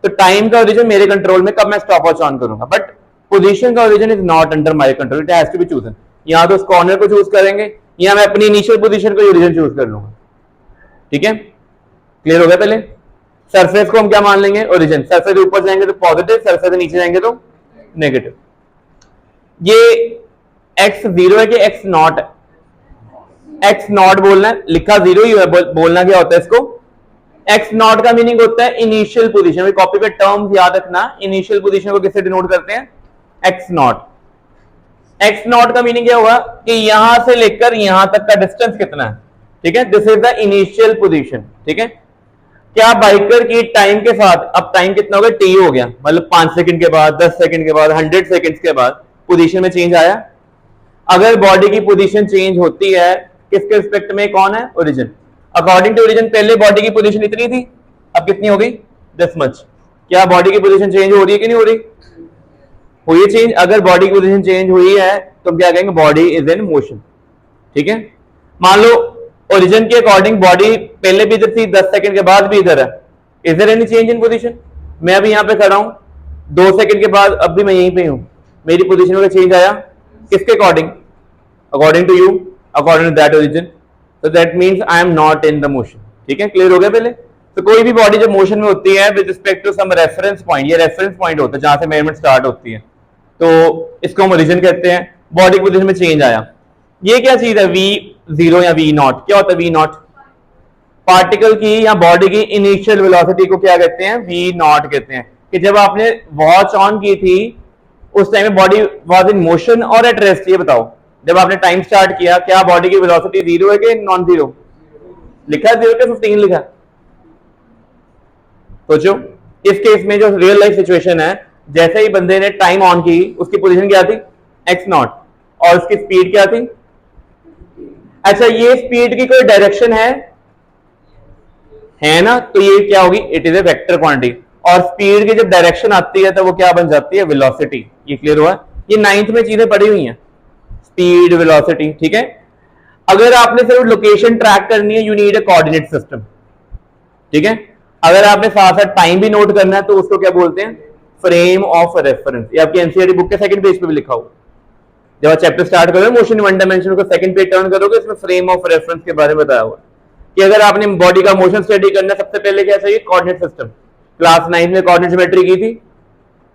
तो टाइम का ओरिजिन मेरे कंट्रोल में, कब मैं स्टॉपवॉच ऑन करूंगा। बट पोजीशन का origin is not under my control, it has to be chosen. या तो उस कॉर्नर को चूज करेंगे या मैं अपनी इनिशियल पोजीशन को ओरिजिन चूज कर लूंगा। ठीक है, क्लियर हो गया? पहले सरफेस को हम क्या मान लेंगे? ओरिजिन। सरफेस से ऊपर जाएंगे तो पॉजिटिव, सरफेस से नीचे जाएंगे तो नेगेटिव। ये x0 है कि x0 है? x0 बोलना है, लिखा 0 ही है, बोलना क्या होता है इसको? x0 का मीनिंग होता है इनिशियल पोजीशन। कॉपी पे टर्म्स याद रखना, इनिशियल पोजीशन को किससे डिनोट करते हैं? x0। x0 का मीनिंग क्या होगा कि यहां से लेकर यहां तक का डिस्टेंस कितना है। ठीक है, this is the initial position. ठीक है, क्या बाइकर की टाइम के साथ, अब टाइम कितना हो गया? टी हो गया, मतलब 5 सेकंड के बाद, 10 सेकंड के बाद, 100 सेकंड के बाद पोजीशन में चेंज आया। अगर बॉडी की पोजीशन चेंज होती है किसके रिस्पेक्ट में? कौन है? ओरिजिन। अकॉर्डिंग टू ओरिजिन पहले बॉडी की पोजीशन इतनी थी, अब कितनी हो गई? This much. क्या बॉडी की पोजीशन चेंज हो रही है कि नहीं हो रही? हुई चेंज। अगर बॉडी की पोजीशन चेंज हुई है तो हम क्या कहेंगे? Body is in motion. ठीक है, मान लो ओरिजिन के अकॉर्डिंग बॉडी पहले भी इधर थी, 10 सेकंड के बाद भी इधर है। Is there any change in position? मैं अभी यहाँ पे खड़ा हूं, 2 सेकंड के बाद अब भी मैं यहीं पे हूं, मेरी पोजीशन में चेंज आया किसके according? According to you, according to that origin. तो that means I am not in the motion. ठीक है, क्लियर हो गया? पहले तो कोई भी बॉडी जब मोशन में होती है with respect to some reference point, ये रेफरेंस पॉइंट होता है जहां से मेजरमेंट स्टार्ट होती है, तो इसको हम ओरिजिन कहते हैं। बॉडी पोजीशन में चेंज आया, ये क्या चीज है? V0 या V0। क्या होता है V0? पार्टिकल की या बॉडी की इनिशियल वेलोसिटी को क्या कहते हैं? V0 कहते हैं। कि जब आपने वॉच ऑन की थी उस टाइम में बॉडी वाज इन मोशन और एट रेस्ट। ये बताओ, जब आपने टाइम स्टार्ट किया क्या बॉडी की वेलोसिटी 0 है कि नॉन 0? लिखा है 0 के 15 लिखा। सोचो इस केस में जो रियल लाइफ सिचुएशन है, जैसे ही बंदे ने टाइम ऑन की उसकी पोजीशन क्या थी? x0 और उसकी स्पीड क्या थी? अच्छा, ये स्पीड की कोई डायरेक्शन है ना? तो ये क्या होगी? It is a vector quantity. और स्पीड की जब डायरेक्शन आती है तो वो क्या बन जाती है? वेलोसिटी। ये क्लियर हुआ? ये 9th में चीजें पड़ी हुई हैं, स्पीड, वेलोसिटी। ठीक है, अगर आपने सिर्फ लोकेशन ट्रैक करनी है, you need a coordinate system. ठीक है, अगर आपने साथ साथ टाइम भी नोट करना है तो उसको क्या बोलते हैं? Frame of reference. ये आपकी एनसीईआरटी बुक के सेकंड पेज पे भी लिखा हुआ। जब आप चैप्टर स्टार्ट करोगे मोशन वन डायमेंशन को, सेकंड पेज टर्न करोगे, इसमें फ्रेम ऑफ रेफरेंस के बारे में बताया हुआ कि अगर आपने बॉडी का मोशन स्टडी करना है सबसे पहले क्या चाहिए, कोऑर्डिनेट सिस्टम। क्लास 9 में कोऑर्डिनेट ज्योमेट्री की थी,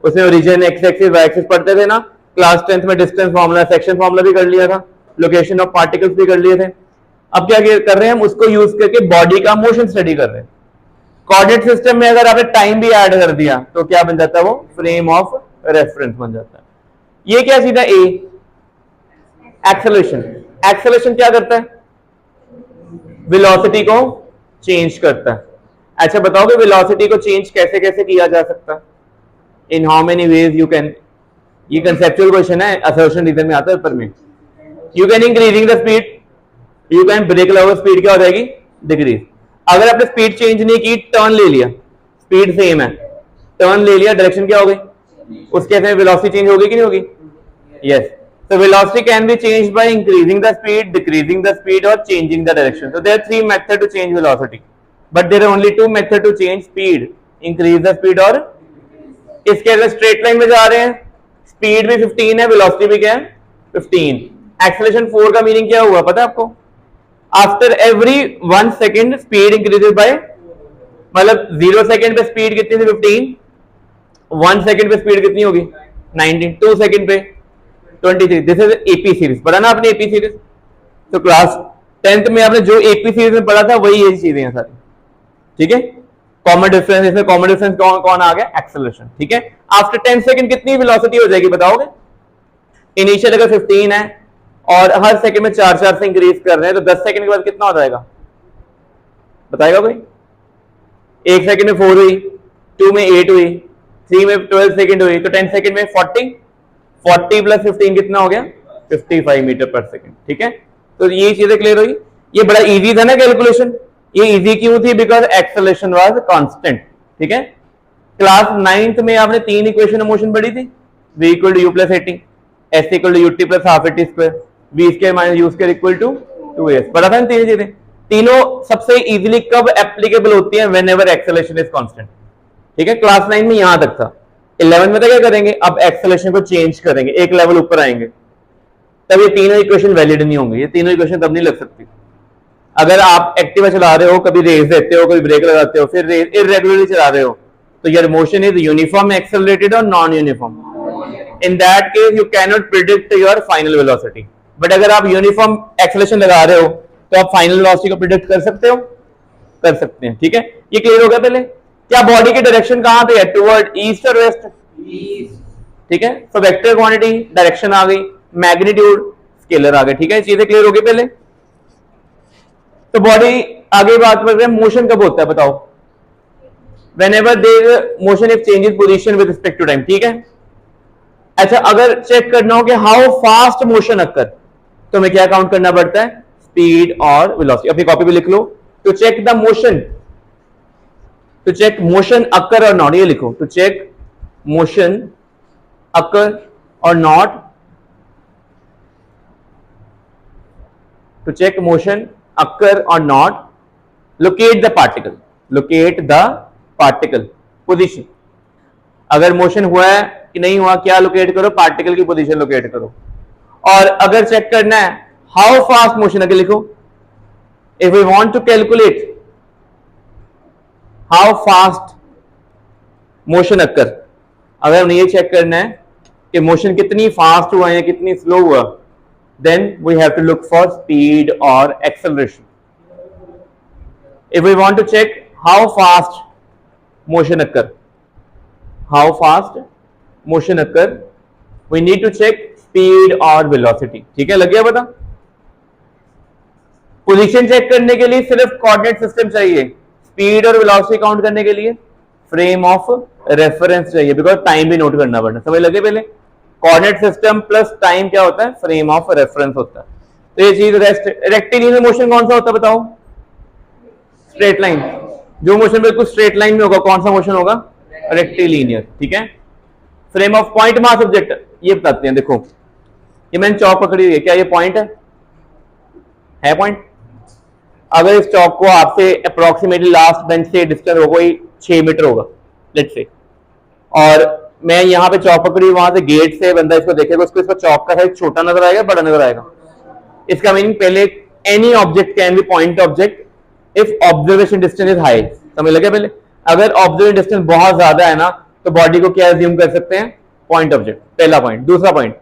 उसमें origin x axis y axis पढ़ते थे ना। क्लास 10th में डिस्टेंस फार्मूला सेक्शन फार्मूला भी कर लिया था, लोकेशन ऑफ पार्टिकल्स भी कर लिए थे। अब क्या कर रहे हैं हम, उसको यूज करके बॉडी का मोशन स्टडी कर रहे हैं। कोऑर्डिनेट सिस्टम में अगर आपने टाइम भी ऐड कर दिया तो क्या बन जाता है, वो फ्रेम ऑफ रेफरेंस बन जाता है। ये क्या सीधा ए, एक्सेलरेशन। एक्सेलरेशन क्या करता है, वेलोसिटी को चेंज करता है। अच्छा बताओगे वेलोसिटी को चेंज कैसे कैसे किया जा सकता है, in how many ways you can. ये कंसेप्चुअल क्वेश्चन है, असर्शन रीजन में आता है ऊपर में। You can increasing the speed, you can brake level speed क्या हो जाएगी, डिक्रीज। अगर आपने स्पीड चेंज नहीं की, टर्न ले लिया, स्पीड सेम है, टर्न ले लिया, डायरेक्शन क्या हो गई, उसके साथ वेलोसिटी चेंज होगी कि नहीं होगी, yes. So velocity can be changed by increasing the speed, decreasing the speed or changing the direction. So there are three methods to change velocity, but there are only two methods to change speed, increase the speed और इसके अगर स्ट्रेट लाइन में जा रहे हैं, स्पीड भी 15 है, वेलोसिटी भी क्या है 15। एक्सेलरेशन 4 का मीनिंग क्या हुआ पता है आपको, after every 1 second speed increases by, मतलब 0 सेकेंड पे स्पीड कितनी थी 15, 1 सेकेंड पे स्पीड कितनी होगी 19, 2 सेकेंड पे 23। दिस इज एपी सीरीज, पढ़ा ना आपने एपी सीरीज, तो क्लास 10th में आपने जो एपी सीरीज में पढ़ा था वही ये चीजें हैं सारी, ठीक है। कॉमन डिफरेंस, इसमें कॉमन डिफरेंस कौन आ गया, एक्सेलरेशन, ठीक है। आफ्टर 10 सेकंड कितनी वेलोसिटी हो जाएगी बताओगे, इनिशियल अगर 15 है और हर सेकंड में 4 से इंक्रीज कर रहे हैं, तो 10 सेकंड के बाद कितना हो जाएगा बताएगा कोई। 1 सेकंड में 4 हुई, 2 में 8 हुई, 3 में 12 सेकंड हुई, तो 10 सेकंड में 40 प्लस 15 कितना हो गया 55 मीटर पर सेकंड, ठीक है। तो ये चीजें क्लियर हुई। ये बड़ा इजी था ना कैलकुलेशन, ये इजी क्यों थी, बिकॉज एक्सेलरेशन वाज कांस्टेंट, ठीक है। क्लास 9th में आपने 3 इक्वेशन ऑफ मोशन पढ़ी थी, v equal to u plus 80, s equal to u t plus half a t square, v square minus u square equal to 2s, पढ़ा था ना तीन चीजें। तीनों सबसे इजीली कब एप्लीकेबल होती हैं, when ever acceleration is constant, ठीक है। क्लास 9 में यहां तक था। 11 में तो क्या करेंगे, अब एक्सेलरेशन को चेंज करेंगे, एक लेवल ऊपर आएंगे, तब ये तीनों इक्वेशन वैलिड नहीं होंगे, ये तीनों इक्वेशन तब नहीं लग सकती। अगर आप एक्टिवा चला रहे हो, कभी रेस देते हो, कभी ब्रेक लगाते हो, फिर रेस इरेगुलरली चला रहे हो, तो your motion is uniform accelerated और non uniform. In that case you can not predict your final velocity. But अगर आप यूनिफॉर्म एक्सेलरेशन लगा रहे हो तो आप फाइनल वेलोसिटी को प्रिडिक्ट कर सकते हो, कर सकते हैं, ठीक है। ये क्लियर हो गया पहले। क्या बॉडी की डायरेक्शन कहां पे है, टुवर्ड ईस्ट और वेस्ट, ठीक है। तो वेक्टर क्वांटिटी डायरेक्शन आ गई, मैग्नीट्यूड स्केलर आ गए, ठीक है। चीजें क्लियर हो गई पहले। तो बॉडी आगे बात कर रहे हैं, मोशन कब होता है बताओ, whenever there motion if changes position with respect to time, ठीक है। अच्छा अगर चेक करना हो कि हाउ फास्ट मोशन अकर, तो हमें क्या काउंट करना पड़ता है, स्पीड और वेलोसिटी। अपनी कॉपी पे लिख लो, to check the motion, to check motion occur or not, ये लिखो, to check motion occur or not, to check motion occur or not, locate the particle position। अगर मोशन हुआ है कि नहीं हुआ, क्या लोकेट करो, पार्टिकल की पोजीशन लोकेट करो। और अगर चेक करना है हाउ फास्ट मोशन, अगर लिखो, if we want to calculate how fast motion occur, अगर हमने ये चेक करना है कि मोशन कितनी फास्ट हुआ है या कितनी स्लो हुआ, then we have to look for speed or acceleration. If we want to check how fast motion occur, we need to check speed or velocity, ठीक है। लग गया पता। पोजीशन चेक करने के लिए सिर्फ कोऑर्डिनेट सिस्टम चाहिए, स्पीड और वेलोसिटी काउंट करने के लिए फ्रेम ऑफ रेफरेंस चाहिए, बिकॉज टाइम भी नोट करना पड़ता है। समझ लगे पहले, कोऑर्डिनेट सिस्टम प्लस टाइम क्या होता है, फ्रेम ऑफ रेफरेंस होता है। तो ये चीज रेक्टिलिनियर मोशन कौन सा होता है बताओ, स्ट्रेट लाइन। जो मोशन बिल्कुल स्ट्रेट लाइन में होगा कौन सा मोशन होगा, रेक्टिलिनियर, ठीक है। Frame of point mass object, ये बताते हैं। देखो ये मैंने चौक पकड़ी हुई है, क्या ये पॉइंट है पॉइंट। अगर इस चौक को आपसे अप्रोक्सीमेटली लास्ट बेंच से डिस्टेंस होगा 6 मीटर होगा लेट्स से, और मैं यहाँ पे चौक पकड़ी, वहां से गेट से बंदा इसको देखेगा, उसको इसका चौक का साइज छोटा नजर आएगा, बड़ा नजर आएगा। इसका मीनिंग पहले any object can be point object, if observation distance is high, समझ लगे पहले, अगर ऑब्जर्वेशन डिस्टेंस बहुत ज्यादा है ना तो बॉडी को क्या अज्यूम कर सकते हैं, पॉइंट ऑब्जेक्ट, पहला पॉइंट। दूसरा पॉइंट,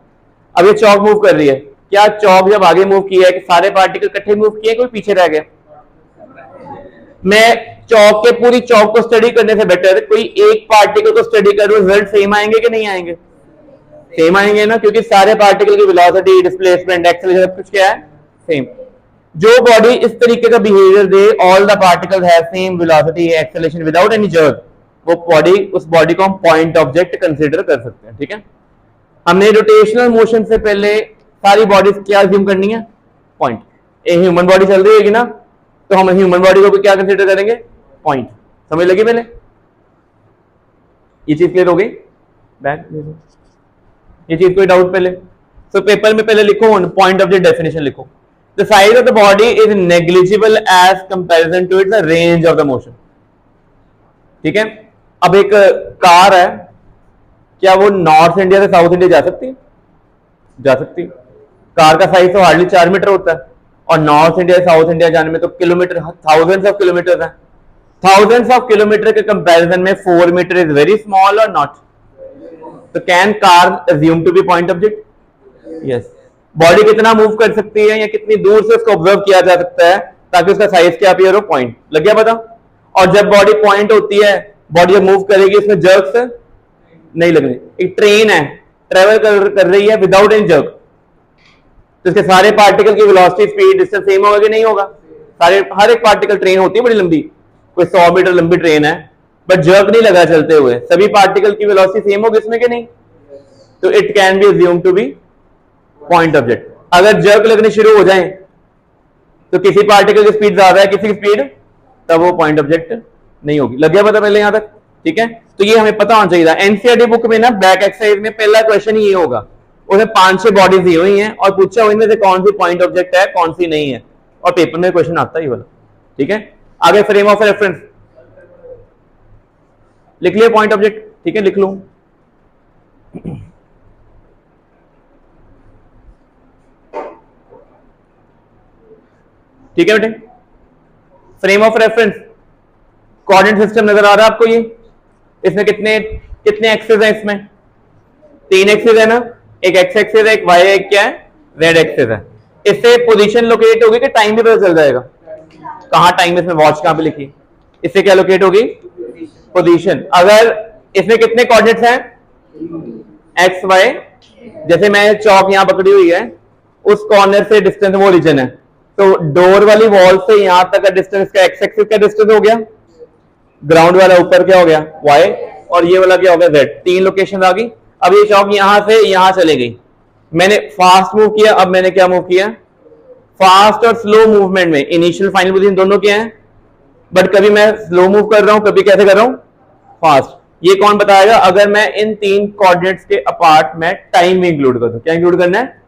अब ये चौक मूव कर रही है, क्या चौक जब आगे मूव किया है कि सारे पार्टिकल इकट्ठे मूव किए, कोई पीछे रह गया? मैं चौक के पूरी चौक को स्टडी करने से बेटर कोई एक पार्टिकल को स्टडी करूं, रिजल्ट सेम आएंगे कि नहीं आएंगे? सेम आएंगे ना, क्योंकि सारे पार्टिकल की वेलोसिटी, डिस्प्लेसमेंट, एक्सेलरेशन सब कुछ क्या है, सेम। जो बॉडी इस तरीके का behaviour they, all the particle have same velocity, acceleration without any jerk, वो बॉडी, उस बॉडी को हम पॉइंट ऑब्जेक्ट कंसीडर कर सकते हैं। ठीक है, हमने रोटेशनल मोशन से पहले सारी बॉडीज क्या अज्यूम करनी है, पॉइंट। ए ह्यूमन बॉडी चल रही है ना, तो हम ह्यूमन बॉडी को क्या कंसीडर करेंगे, पॉइंट। समझ लगी पहले? ये चीज क्लियर हो गई? बैक ये चीज कोई डाउट पहले? तो पेपर में पहले लिखो पॉइंट ऑब्जेक्ट डेफिनेशन लिखो। The size of the body is negligible as comparison to its range of the motion. ठीक है, अब एक कार है, क्या वो नॉर्थ इंडिया से साउथ इंडिया जा सकती है? जा सकती है। कार का साइज तो हार्डली 4 मीटर होता है, और नॉर्थ इंडिया से साउथ इंडिया जाने में तो किलोमीटर, थाउजेंड्स ऑफ किलोमीटर है। थाउजेंड्स ऑफ किलोमीटर के कंपैरिजन में 4 मीटर इज वेरी स्मॉल और नॉट। तो can car assume to be point object? Yes. Body कितना मूव कर सकती है या कितनी दूर से उसको ऑब्जर्व किया जा सकता है ताकि उसका साइज क्या अपीयर हो, पॉइंट। लग गया पता? और जब बॉडी पॉइंट होती है, बॉडी जब मूव करेगी उसमें जर्क से नहीं लगने। एक ट्रेन है, ट्रेवल कर रही है विदाउट एनी जर्क, तो इसके सारे पार्टिकल की वेलोसिटी, स्पीड, डिस्टेंस सेम होगा कि नहीं होगा? सारे, हर एक पार्टिकल, ट्रेन होती है बड़ी लंबी, कोई 100 मीटर लंबी ट्रेन है, बट जर्क नहीं लगा चलते हुए, सभी पार्टिकल की वेलोसिटी सेम होगी इसमें कि नहीं? तो it can be assume to be point object. अगर जर्क लगने शुरू हो जाए तो किसी पार्टिकल की स्पीड ज्यादा है, किसी की स्पीड, तब वो पॉइंट ऑब्जेक्ट नहीं होगी। लग गया पता पहले यहां तक? ठीक है, तो ये हमें पता होना चाहिए। एनसीईआरटी बुक में ना बैक एक्सरसाइज में पहला क्वेश्चन ही ये होगा, उसमें 5-6 बॉडीज दी हुई हैं और पूछा हुआ इनमें से कौन सी पॉइंट ऑब्जेक्ट है, कौन सी नहीं है, और पेपर में क्वेश्चन आता ही वाला। ठीक है, आगे फ्रेम ऑफ रेफरेंस लिख लिया, पॉइंट ऑब्जेक्ट। ठीक है, लिख लो। ठीक है बेटे, frame of reference, coordinate system नजर आ रहा है आपको? ये इसमें कितने एक्सेस है? इसमें 3 एक्सेस है ना, एक एक्स एक्सेस है, एक वाई, एक क्या है, जेड एक्सेस है। इससे पोजीशन लोकेट होगी कि टाइम भी पता चल जाएगा? कहां टाइम, इसमें वॉच कहां पे लिखी, इससे क्या लोकेट होगी, पोजीशन। अगर इसमें कितने कोऑर्डिनेट्स हैं, एक्स वाई, जैसे मैं चौक यहां पकड़ी हुई है, उस कॉर्नर से डिस्टेंस वो रीजन है, तो डोर वाली वॉल से यहां तक का डिस्टेंस का एक्स एक्सिस का डिस्टेंस हो गया, ग्राउंड वाला ऊपर क्या हो गया, वाई, और ये वाला क्या हो गया, जेड। 3 लोकेशन आ गई। अब ये चौक यहां से यहां चले गई, मैंने फास्ट मूव किया, अब मैंने क्या मूव किया, फास्ट और स्लो मूवमेंट में इनिशियल फाइनल पोजीशन दोनों क्या है, बट कभी मैं स्लो मूव कर रहा हूं, कभी कैसे कर रहा हूं, फास्ट। ये कौन बताएगा? अगर मैं इन 3 कोऑर्डिनेट्स के अपार्ट में टाइम भी इंक्लूड कर दूं। क्या इंक्लूड करना है?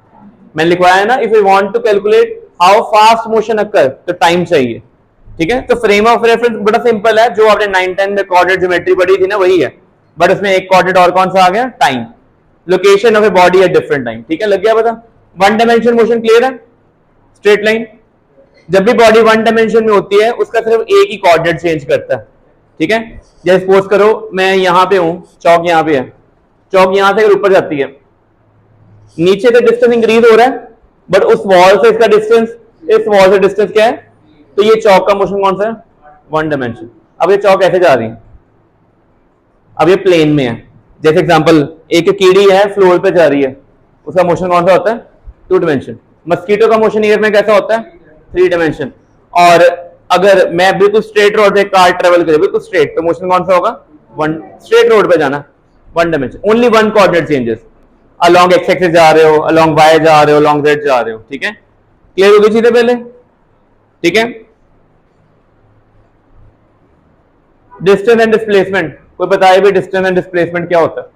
मैंने लिखवाया है ना, if you want to calculate how fast motion occur, तो टाइम चाहिए। ठीक है, तो फ्रेम ऑफ रेफरेंस बड़ा सिंपल है, जो आपने 9-10 में कोऑर्डिनेट ज्योमेट्री पढ़ी थी ना, वही है, बट उसमें एक कोऑर्डिनेट और कौन सा आ गया, time, location of a body at different time. ठीक है, लग गया पता? 1 डायमेंशन मोशन क्लियर है, स्ट्रेट लाइन। जब भी बॉडी 1 डायमेंशन में होती है, उसका सिर्फ एक ही कोऑर्डिनेट चेंज करता है। ठीक है, जैसे सपोज करो मैं यहां पे हूं, चौक यहां पे है, चौक यहां से ऊपर जाती है, नीचे का डिस्टेंस इंक्रीज हो रहा है, बट उस वॉल से इसका डिस्टेंस, इस वॉल से डिस्टेंस क्या है, तो ये चौक का मोशन कौन सा है, 1 डायमेंशन। अब ये चौक ऐसे जा रही है, अब ये प्लेन में है। जैसे एग्जांपल, एक कीड़ी है फ्लोर पे जा रही है, उसका मोशन कौन सा होता है, 2 डायमेंशन। मस्कीटो का मोशन एयर में कैसा होता है, 3 डायमेंशन। और अगर मैं बिल्कुल स्ट्रेट रोड पे कार ट्रेवल करे, बिल्कुल स्ट्रेट, तो मोशन कौन सा होगा, 1, स्ट्रेट रोड पे जाना, 1 dimension. Only 1 coordinate changes, along x axis जा रहे हो, अलॉन्ग वाई जा रहे हो, अलॉन्ग जेड जा रहे हो। ठीक है, क्लियर हो गई चीजें पहले? ठीक है, डिस्टेंस एंड डिस्प्लेसमेंट, कोई बताए भी डिस्टेंस एंड डिस्प्लेसमेंट क्या होता है?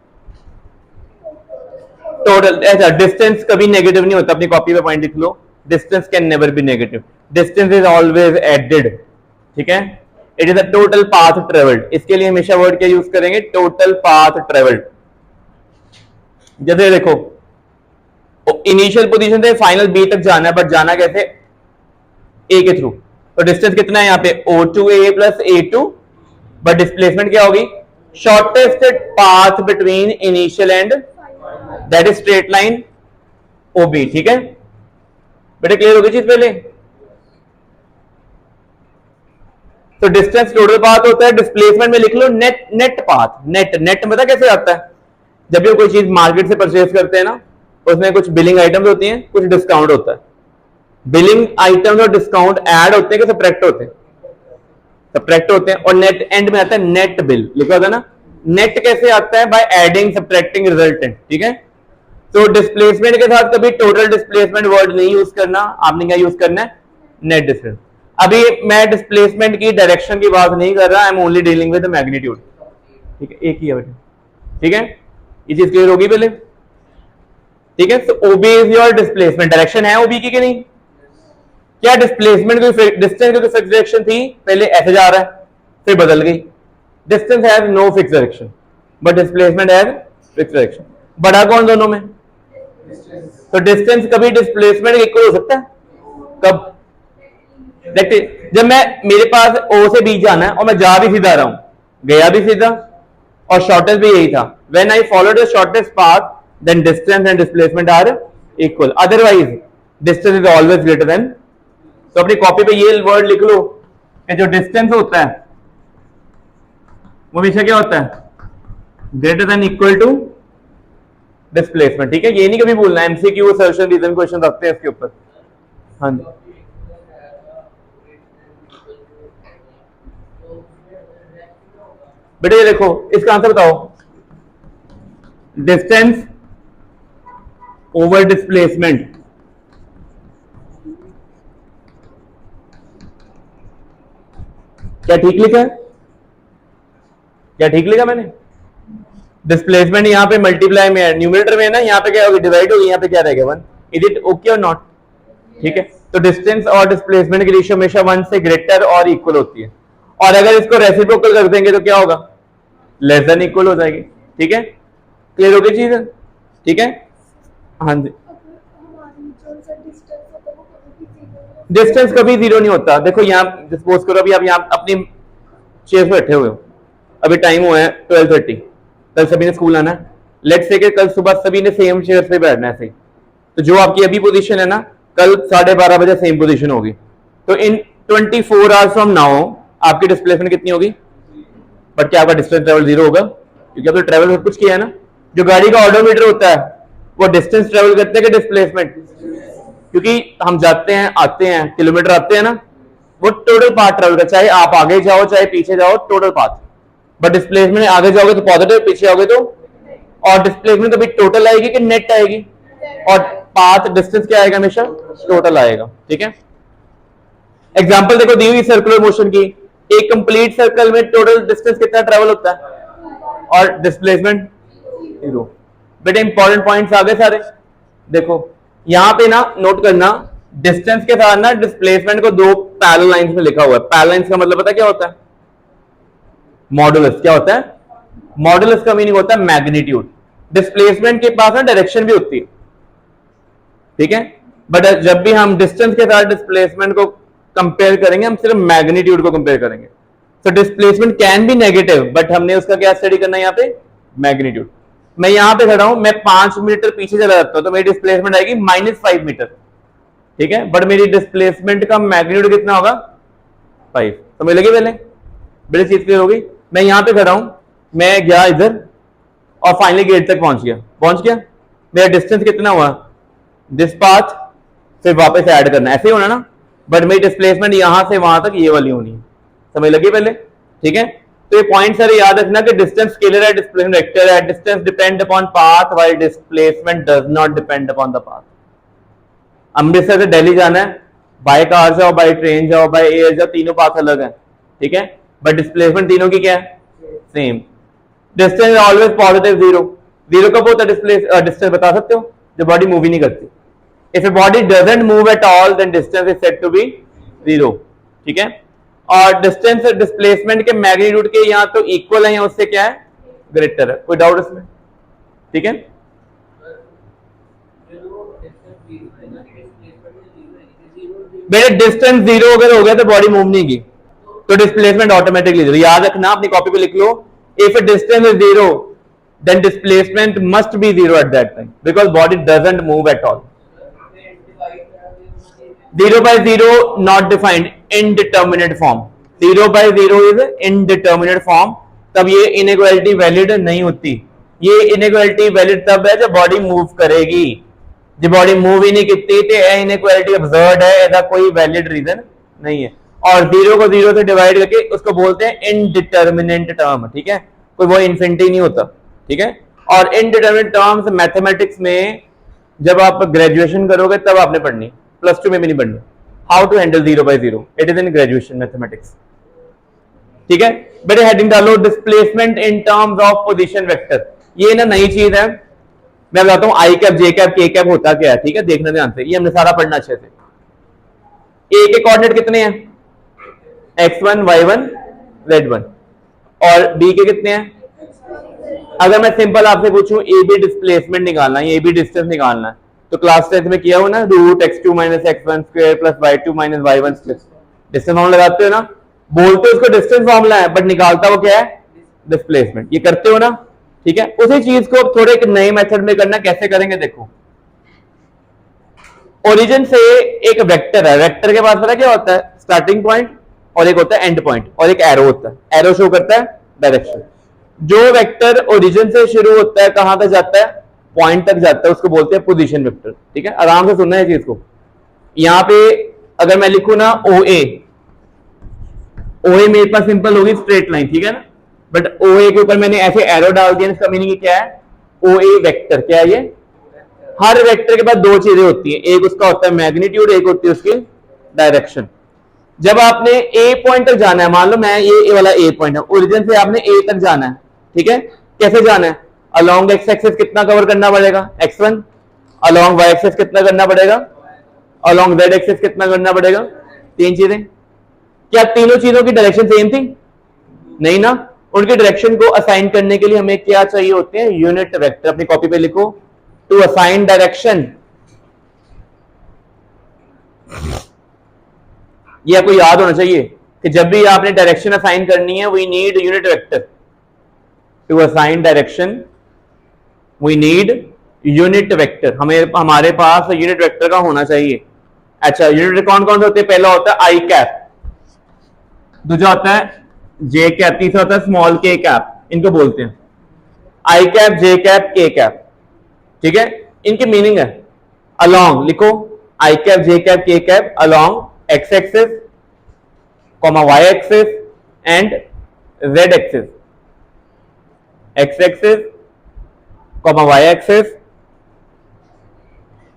टोटल, ऐसा डिस्टेंस कभी नेगेटिव नहीं होता, अपनी कॉपी पे पॉइंट लिख लो, distance can never be negative, distance is always added. ठीक है, it is the total path travelled, इसके लिए हमेशा वर्ड क्या यूज करेंगे, टोटल पाथ ट्रेवल्ड। जैसे देखो, इनिशियल पोजीशन से फाइनल बी तक जाना है, बट जाना कैसे, ए के थ्रू, तो डिस्टेंस कितना है यहाँ पे O2A plus A2, but displacement क्या होगी, shortest path between initial and that is straight line OB। ठीक है बेटा, क्लियर होगी चीज पहले। तो डिस्टेंस टोटल पाथ होता है, डिस्प्लेसमेंट में लिख लो net, net path. Net net पता कैसे आता है, जब भी कोई चीज मार्केट से परचेज करते हैं ना, उसमें कुछ बिलिंग आइटम्स होती हैं, कुछ डिस्काउंट होता है। बिलिंग आइटम्स और डिस्काउंट ऐड होते हैं कि सब्ट्रैक्ट होते हैं, सब्ट्रैक्ट होते हैं। और नेट एंड में आता है नेट बिल, लिखा होता है ना। नेट कैसे आता है, बाय एडिंग सब्ट्रैक्टिंग रिजल्टेंट। ठीक है, तो डिस्प्लेसमेंट के साथ कभी टोटल डिस्प्लेसमेंट वर्ड नहीं यूज करना, आपने क्या यूज करना है, नेट डिस्टेंस। अभी मैं डिस्प्लेसमेंट की डायरेक्शन की बात नहीं कर रहा, I am only dealing with the magnitude. ठीक है, एक ही है बेटा। ठीक है, ये चीज क्लियर होगी पहले। ठीक है, तो ओबी इज योर डिस्प्लेसमेंट। डायरेक्शन है ओबी की कि नहीं, क्या डिस्प्लेसमेंट की डिस्टेंस की फिक्स डायरेक्शन थी, पहले ऐसे जा रहा है फिर बदल गई। Distance has no fix direction but displacement has fix direction. बड़ा कौन दोनों में, तो डिस्टेंस कभी डिस्प्लेसमेंट इक्वल हो सकता है, कब, देखिए जब मैं, मेरे पास O से B जाना है और मैं जा भी सीधा रहा हूं, गया भी सीधा और शॉर्टेस्ट भी यही था। When I follow the shortest path then distance and displacement are equal, otherwise distance is always greater than. तो अपनी कॉपी पे ये वर्ड लिख लो कि जो डिस्टेंस होता है वो हमेशा क्या होता है, greater than equal to displacement. ठीक है, ये नहीं कभी भूलना, एमसीक्यू सर्शन रीजन क्वेश्चन रखते हैं इसके ऊपर। हाँ जी, बेटे ये देखो, इसका आंसर बताओ, डिस्टेंस ओवर डिस्प्लेसमेंट। क्या ठीक लिखा है, क्या ठीक लिखा मैंने, डिस्प्लेसमेंट यहाँ पे मल्टीप्लाई में है, न्यूमरेटर में है ना, यहाँ पे क्या होगी, डिवाइड होगी, यहाँ पे क्या रहेगा 1। इज इट ओके और नॉट। ठीक है, तो डिस्टेंस और डिस्प्लेसमेंट की रेशियो हमेशा 1 से ग्रेटर और इक्वल होती है, और अगर इसको रेसिप्रोकल कर देंगे तो क्या होगा, लेस देन इक्वल हो जाएगी। ठीक है, क्लियर हो गई चीज। ठीक है, हाँ जी, डिस्टेंस कभी जीरो नहीं होता। देखो यहाँ सपोज करो अभी आप यहाँ अपनी चेयर पे बैठे हुए हो, अभी टाइम हुआ है 12:30, कल सभी ने स्कूल आना है, लेट्स से कल सुबह सभी ने सेम चेयर पे बैठना है सही, तो जो आपकी अभी पोजीशन है ना, कल 12:30 बजे सेम पोजीशन होगी। तो इन 24 आवर्स फ्रॉम नाउ आपकी डिस्प्लेसमेंट कितनी होगी, बट क्या आपका डिस्टेंस ट्रेवल जीरो होगा, क्योंकि आपने ट्रेवल सब कुछ किया है ना। जो गाड़ी का ऑडोमीटर होता है वो डिस्टेंस ट्रेवल करते हैं कि डिस्प्लेसमेंट, क्योंकि हम जाते हैं आते हैं, किलोमीटर आते हैं ना, वो टोटल पाथ ट्रेवल करता है, चाहे आप आगे जाओ चाहे पीछे जाओ, टोटल पाथ। बट डिस्प्लेसमेंट आगे जाओगे तो पॉजिटिव, पीछे आओगे तो, और डिस्प्लेसमेंट कभी टोटल आएगी कि नेट आएगी, और पाथ डिस्टेंस क्या आएगा, हमेशा टोटल आएगा। ठीक है, एग्जांपल देखो दी हुई सर्कुलर मोशन की, एक कंप्लीट सर्कल में टोटल डिस्टेंस कितना ट्रेवल होता है और डिस्प्लेसमेंट जीरो। बेटे इंपॉर्टेंट पॉइंट्स आ गए सारे। देखो यहां पे ना नोट करना, डिस्टेंस के साथ ना डिस्प्लेसमेंट को दो पैरेलल लाइंस में लिखा हुआ है। पैरेलल लाइंस का मतलब पता क्या होता है, मॉडुलस। क्या होता है, मॉडुलस का मीनिंग होता है मैग्नीट्यूड। डिस्प्लेसमेंट के पास ना डायरेक्शन भी होती है, ठीक है, बट जब भी हम डिस्टेंस के साथ डिस्प्लेसमेंट को कंपेयर करेंगे, हम सिर्फ मैग्नीट्यूड को कंपेयर करेंगे। तो displacement can be negative, but हमने उसका क्या स्टडी करना है यहाँ पे, मैग्नीट्यूड। मैं यहां पे खड़ा हूं, मैं 5 मीटर पीछे चला जाता हूं तो मेरी डिस्प्लेसमेंट आएगी -5 मीटर, ठीक है, बट मेरी डिस्प्लेसमेंट का मैग्नीट्यूड कितना होगा, 5। समझ लगी पहले, बड़ी चीज क्लियर होगी। मैं यहां पे खड़ा हूं, मैं गया इधर और फाइनली गेट तक पहुंच गया, मेरा डिस्टेंस कितना हुआ, दिस पाथ, फिर वापस ऐड करना, ऐसे ही होना ना, बट मेरी डिस्प्लेसमेंट यहां से वहां तक ये वाली होनी है। समझ लगी पहले, ठीक है। तो ये पॉइंट सारे याद रखना कि डिस्टेंस स्केलर है, डिस्प्लेसमेंट वेक्टर है, distance depend upon path while displacement does not depend upon the path. Amritsar से दिल्ली जाना है, बाय कार जाओ, बाय ट्रेन जाओ, बाय एयर जाओ, तीनों पाथ अलग है, ठीक है, बट डिस्प्लेसमेंट तीनों की क्या है, same. Distance always positive, zero कब होता है डिस्टेंस बता सकते हो, जब बॉडी मूव ही नहीं करती। If a body doesn't move at all then distance is said to be 0, ठीक है। और डिस्टेंस डिस्प्लेसमेंट के मैग्नीट्यूड के यहाँ तो इक्वल है या उससे क्या है, ग्रेटर है, कोई डाउट इसमें, ठीक है। बेटे डिस्टेंस जीरो अगर हो गया तो बॉडी मूव नहीं की, तो डिस्प्लेसमेंट ऑटोमेटिकली जीरो। याद रखना, अपनी कॉपी पे लिख लो, if distance is zero then displacement must be zero at that time because body doesn't move at all. 0 by 0 not defined, indeterminate form. 0 by 0 is indeterminate form. तब ये inequality valid नहीं होती। ये inequality valid तब है जब बॉडी मूव करेगी। जब बॉडी मूव ही नहीं करती तो inequality absurd है, ऐसा कोई वैलिड रीजन नहीं है। और 0 को 0 से डिवाइड करके उसको बोलते हैं इनडिटर्मिनेंट टर्म, ठीक है, कोई वो इन्फिनिटी नहीं होता, ठीक है। और इनडिटर्मिनेट टर्म्स मैथमेटिक्स में जब आप ग्रेजुएशन करोगे तब आपने पढ़नी, प्लस टू में भी नहीं पढ़नी। How to handle 0 by 0, it is in graduation mathematics, ठीक है। बेटे हेडिंग डालो displacement in terms of position vector. ये ना नई चीज है, मैं बताता हूं I cap J cap K cap होता क्या है, ठीक है, देखना ध्यान से, ये हमने सारा पढ़ना अच्छे से। ए के कोऑर्डिनेट कितने हैं, x1 y1 z1, और बी के कितने हैं। अगर मैं सिंपल आपसे पूछूं ए बी डिस्प्लेसमेंट निकालना है, ए बी डिस्टेंस निकालना है, तो क्लास 10 में किया हो ना, root x2 minus x1 square plus y2 minus y1 square, distance formula लगाते हो ना, बोलते हो उसको डिस्टेंस फॉर्मूला है बट निकालता वो क्या है, डिस्प्लेसमेंट। ये करते हो ना, ठीक है। उसी चीज को थोड़े एक नए मेथड में करना, कैसे करेंगे देखो। ओरिजिन से एक वेक्टर है, वेक्टर के पास पता क्या होता है, स्टार्टिंग पॉइंट और एक होता है एंड पॉइंट, और एक एरो होता है, एरो शो करता है डायरेक्शन। जो वेक्टर ओरिजिन से शुरू होता है कहां तक जाता है, पॉइंट तक जाता है, उसको बोलते हैं पोजीशन वेक्टर, ठीक है। आराम से सुनना है चीज को। यहां पे अगर मैं लिखूं ना ओ ए, मेरे पास सिंपल होगी स्ट्रेट लाइन, ठीक है ना, बट ओ ए के ऊपर मैंने ऐसे एरो डाल दिया, इसका मीनिंग क्या है, ओ ए वेक्टर क्या है ये। हर वेक्टर के पास दो चीजें होती हैं, एक उसका होता है मैग्नीट्यूड, एक होती है उसकी डायरेक्शन। जब आपने ए पॉइंट तक जाना है, मान लो मैं ये वाला ए पॉइंट है, ओरिजिन से आपने ए तक जाना है, ठीक है, कैसे जाना है, अलोंग एक्स एक्सिस कितना कवर करना पड़ेगा, x1, अलोंग वाई एक्सिस कितना करना पड़ेगा, अलोंग जेड एक्सिस कितना करना पड़ेगा, तीन चीजें। क्या तीनों चीजों की डायरेक्शन सेम थी, नहीं ना, उनके डायरेक्शन को असाइन करने के लिए हमें क्या चाहिए होते हैं, यूनिट वेक्टर। अपनी कॉपी पे लिखो, टू असाइन डायरेक्शन, ये आपको याद होना चाहिए कि जब भी आपने डायरेक्शन असाइन करनी है, we need unit vector. To assign direction we need unit vector, हमारे पास यूनिट वेक्टर का होना चाहिए। अच्छा, यूनिट वेक्टर कौन कौन से होते हैं, पहला होता है आई कैप, दूसरा होता है जे कैप, तीसरा होता है स्मॉल के कैप, इनको बोलते हैं I cap, J cap, K cap, ठीक है। इनकी मीनिंग है अलोंग, लिखो I cap, J cap, K cap, along x axis, comma y axis and z axis, x axis, comma y axis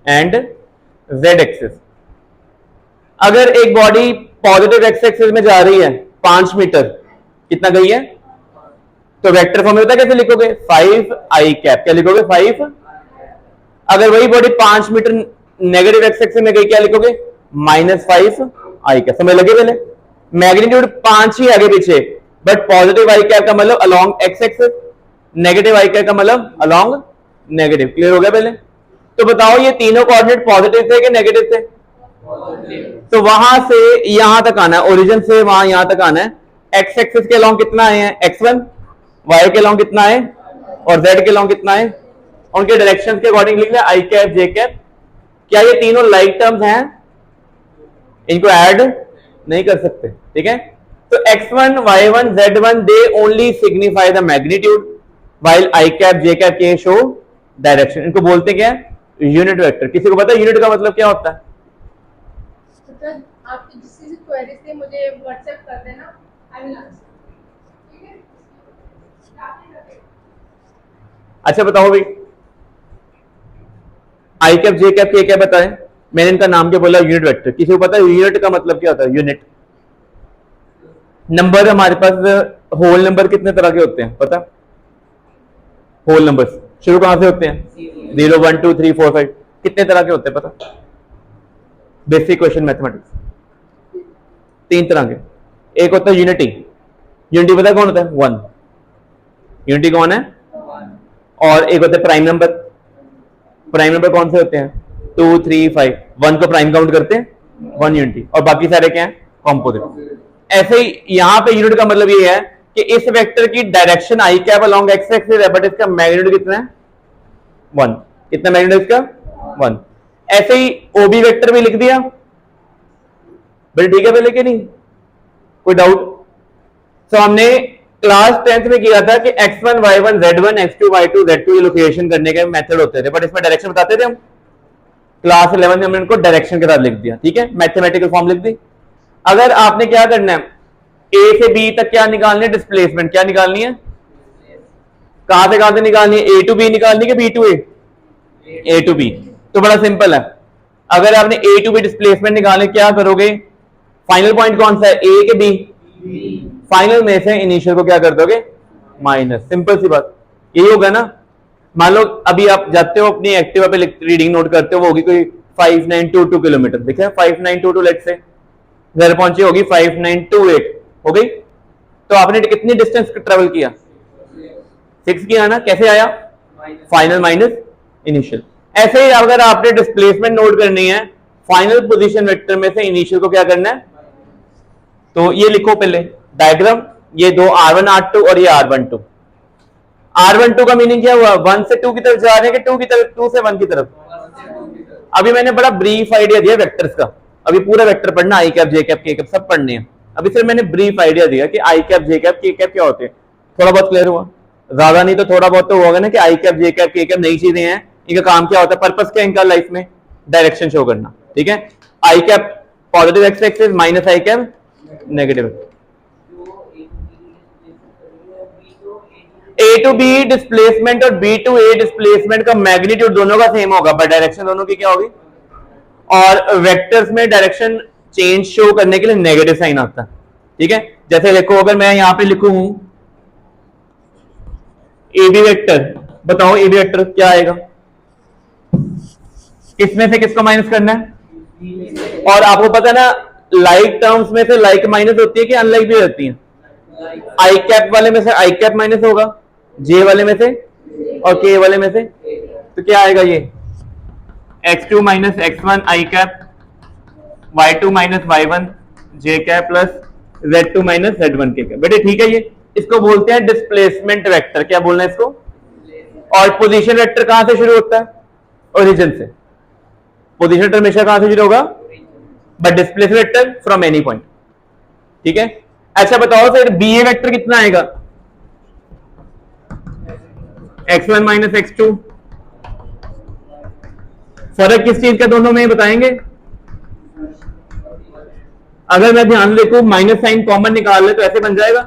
and z axis. अगर एक बॉडी पॉजिटिव एक्स एक्सिस में जा रही है 5 मीटर, कितना गई है, तो वेक्टर फॉर्म में होता है, कैसे लिखोगे, 5 आई कैप, क्या लिखोगे 5। अगर वही body 5 metre negative x axis में गई, क्या लिखोगे, -5 आई कैप। समझ लगे, पहले मैग्नीट्यूड 5 ही आगे पीछे, बट पॉजिटिव आई कैप का मतलब अलोंग एक्स एक्सिस, नेगेटिव आई कैप का मतलब अलोंग नेगेटिव। क्लियर हो गया पहले। तो बताओ ये तीनों कोऑर्डिनेट पॉजिटिव थे कि नेगेटिव थे, तो वहां से यहां तक आना है, ओरिजिन से वहां यहां तक आना है। एक्स एक्सिस के अलोंग कितना आए हैं, x1, वाई के अलोंग कितना है, और जेड के अलोंग कितना है, उनके डायरेक्शन के अकॉर्डिंग लिख लिया आई कैप, जे कैप। क्या ये तीनों लाइक टर्म्स हैं, इनको ऐड नहीं कर सकते, ठीक है। तो x1, y1, z1 they only signify the magnitude, while I cap, J cap के शो डायरेक्शन। इनको बोलते क्या है, यूनिट वेक्टर। किसी को पता है यूनिट का मतलब क्या होता है, आपकी जिस क्वेरी से मुझे व्हाट्सएप कर देना, आई विल आंसर, ठीक है। अच्छा बताओ भाई, आई cap, J cap, K cap बताएं, मैंने इनका नाम क्या बोला, यूनिट वेक्टर। किसी को पता है यूनिट का मतलब क्या होता है, यूनिट। नंबर हमारे पास होल नंबर कितने तरह के होते हैं पता, होल नंबर्स शुरू कहां से होते हैं, 0 1 2 3 4 5, कितने तरह के होते हैं पता, बेसिक क्वेश्चन मैथमेटिक्स, 3 तरह के। एक होता है यूनिटी, यूनिटी पता है कौन होता है, 1, यूनिटी कौन है, और एक होता है प्राइम नंबर। प्राइम नंबर कौन से होते हैं, 2 3 5, 1 को प्राइम काउंट करते हैं, 1 यूनिट, और बाकी सारे क्या है कॉम्पोजिट। ऐसे ही यहां पे यूनिट का मतलब ये है कि इस वेक्टर की direction I cap along x axis है, बट इसका मैग्नीट्यूड कितना है 1। कितना मैग्नीट्यूड इसका 1। ऐसे ही ओबी वेक्टर भी लिख दिया, बड़े ठीक है पहले कि नहीं, कोई डाउट? तो हमने क्लास 10th में किया था कि x1 y1 z1 x2 y2 z2 ये लोकेशन करने के मेथड होते थे, बट इसमें डायरेक्शन बताते थे हम। क्लास 11 में हमने इनको डायरेक्शन के साथ लिख दिया, ठीक है, मैथमेटिकल फॉर्म लिख दी। अगर आपने क्या करना है, ए से बी तक क्या निकालनी है, डिस्प्लेसमेंट क्या निकालनी है, कहां से निकालनी है, ए टू बी निकालनी है, B to A to B. तो बड़ा सिंपल है, अगर आपने ए टू बी डिस्प्लेसमेंट निकालने क्या करोगे, फाइनल पॉइंट कौन सा है, ए के बी, फाइनल में से इनिशियल को क्या कर दोगे माइनस, सिंपल सी बात यही होगा ना। मान लो अभी आप जाते हो अपनी एक्टिवा पे रीडिंग नोट करते हो, वो होगी कोई 5922 किलोमीटर, देखा 5922 लेट से घर पहुंची होगी 5928 हो गई, तो आपने कितनी डिस्टेंस ट्रेवल किया 6 किया ना, कैसे आया फाइनल माइनस इनिशियल। ऐसे ही अगर आपने डिस्प्लेसमेंट नोट करनी है, फाइनल पोजीशन वेक्टर में से इनिशियल को क्या करना है, तो ये लिखो पहले डायग्राम, ये दो R1 R2 और ये R12। R12 का मीनिंग क्या हुआ, 1 से 2 की तरफ जा रहे हैं कि 2 की तरफ, 2 से 1 की तरफ। अभी मैंने बड़ा ब्रीफ आइडिया दिया वेक्टर्स का, अभी पूरा वेक्टर पढ़ना, आई cap J cap K cap सब पढ़ने हैं, अभी सिर्फ मैंने ब्रीफ आइडिया दिया कि आई cap J cap K cap क्या होते हैं, थोड़ा बहुत क्लियर हुआ, ज्यादा नहीं तो थोड़ा बहुत तो होगा ना कि आई cap J cap K cap नई चीजें हैं, इनका काम क्या होता है, पर्पस क्या इनका लाइफ में, डायरेक्शन शो करना, ठीक है। I cap positive x axis, minus i cap negative. A to B displacement और बी टू ए डिस्प्लेसमेंट का मैग्नीट्यूड दोनों का सेम होगा, बट डायरेक्शन दोनों की क्या होगी, और वेक्टर्स में डायरेक्शन चेंज शो करने के लिए नेगेटिव साइन आता है, ठीक है। जैसे देखो अगर मैं यहां पे लिखूं ए बी वेक्टर, बताओ ए बी वेक्टर क्या आएगा, किसमें से किसको माइनस करना है, और आपको पता है ना लाइक टर्म्स में से लाइक माइनस होती है कि अनलाइक भी रहती है, आई कैप वाले में से आई कैप माइनस होगा, जे वाले में से और के वाले में से, तो क्या आएगा ये x2 minus x1 i cap, y2 minus y1 j cap plus z2 minus z1 k cap. बेटे ठीक है, ये इसको बोलते हैं डिस्प्लेसमेंट वेक्टर, क्या बोलना है इसको, और पोजीशन वेक्टर कहां से शुरू होता है, ओरिजिन से। पोजीशन वेक्टर हमेशा कहां से शुरू होगा, but displacement vector from any point, ठीक है। अच्छा बताओ फिर बी ए वेक्टर कितना आएगा, x1 माइनस x2, फर्क किस चीज का दोनों में बताएंगे। अगर मैं ध्यान देखूं माइनस साइन कॉमन निकाल ले तो ऐसे बन जाएगा,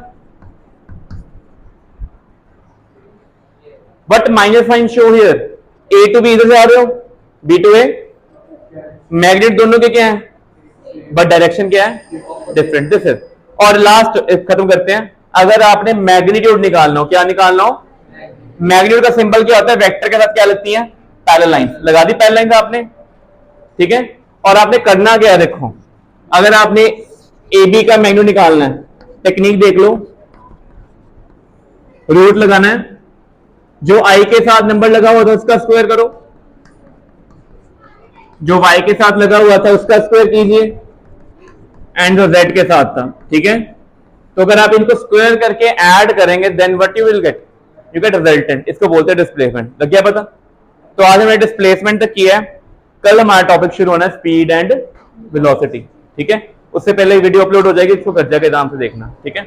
but minus sign show here, A to B इधर से आ रहे हो, बी टू ए, मैग्नेट दोनों के क्या है, बट डायरेक्शन क्या है डिफरेंट, दिस इज। और लास्ट खत्म करते हैं, अगर आपने मैग्नीट्यूड निकालना हो, क्या निकालना हो, मैग्नीट्यूड का सिंबल क्या होता है, वेक्टर के साथ क्या लगती है पैरेलल लाइंस, लगा दी पैरेलल लाइंस आपने, ठीक है। और आपने करना क्या है, देखो अगर आपने ए बी का मैग्नीट्यूड निकालना है, टेक्निक देख लो, रूट लगाना है, जो आई के साथ नंबर लगा हुआ था उसका स्क्वायर करो, जो वाई के साथ लगा हुआ था उसका स्क्वायर कीजिए, एंड जो जेड के साथ था, ठीक है। तो अगर आप इनको स्क्वायर करके ऐड करेंगे then what you will get, you get resultant, इसको बोलते हैं डिस्प्लेसमेंट। लग गया पता? तो आज हमने डिस्प्लेसमेंट तक किया है, कल हमारा टॉपिक शुरू होना है स्पीड एंड वेलोसिटी, ठीक है। उससे पहले वीडियो अपलोड हो जाएगी, इसको कर जाके आराम से देखना, ठीक है।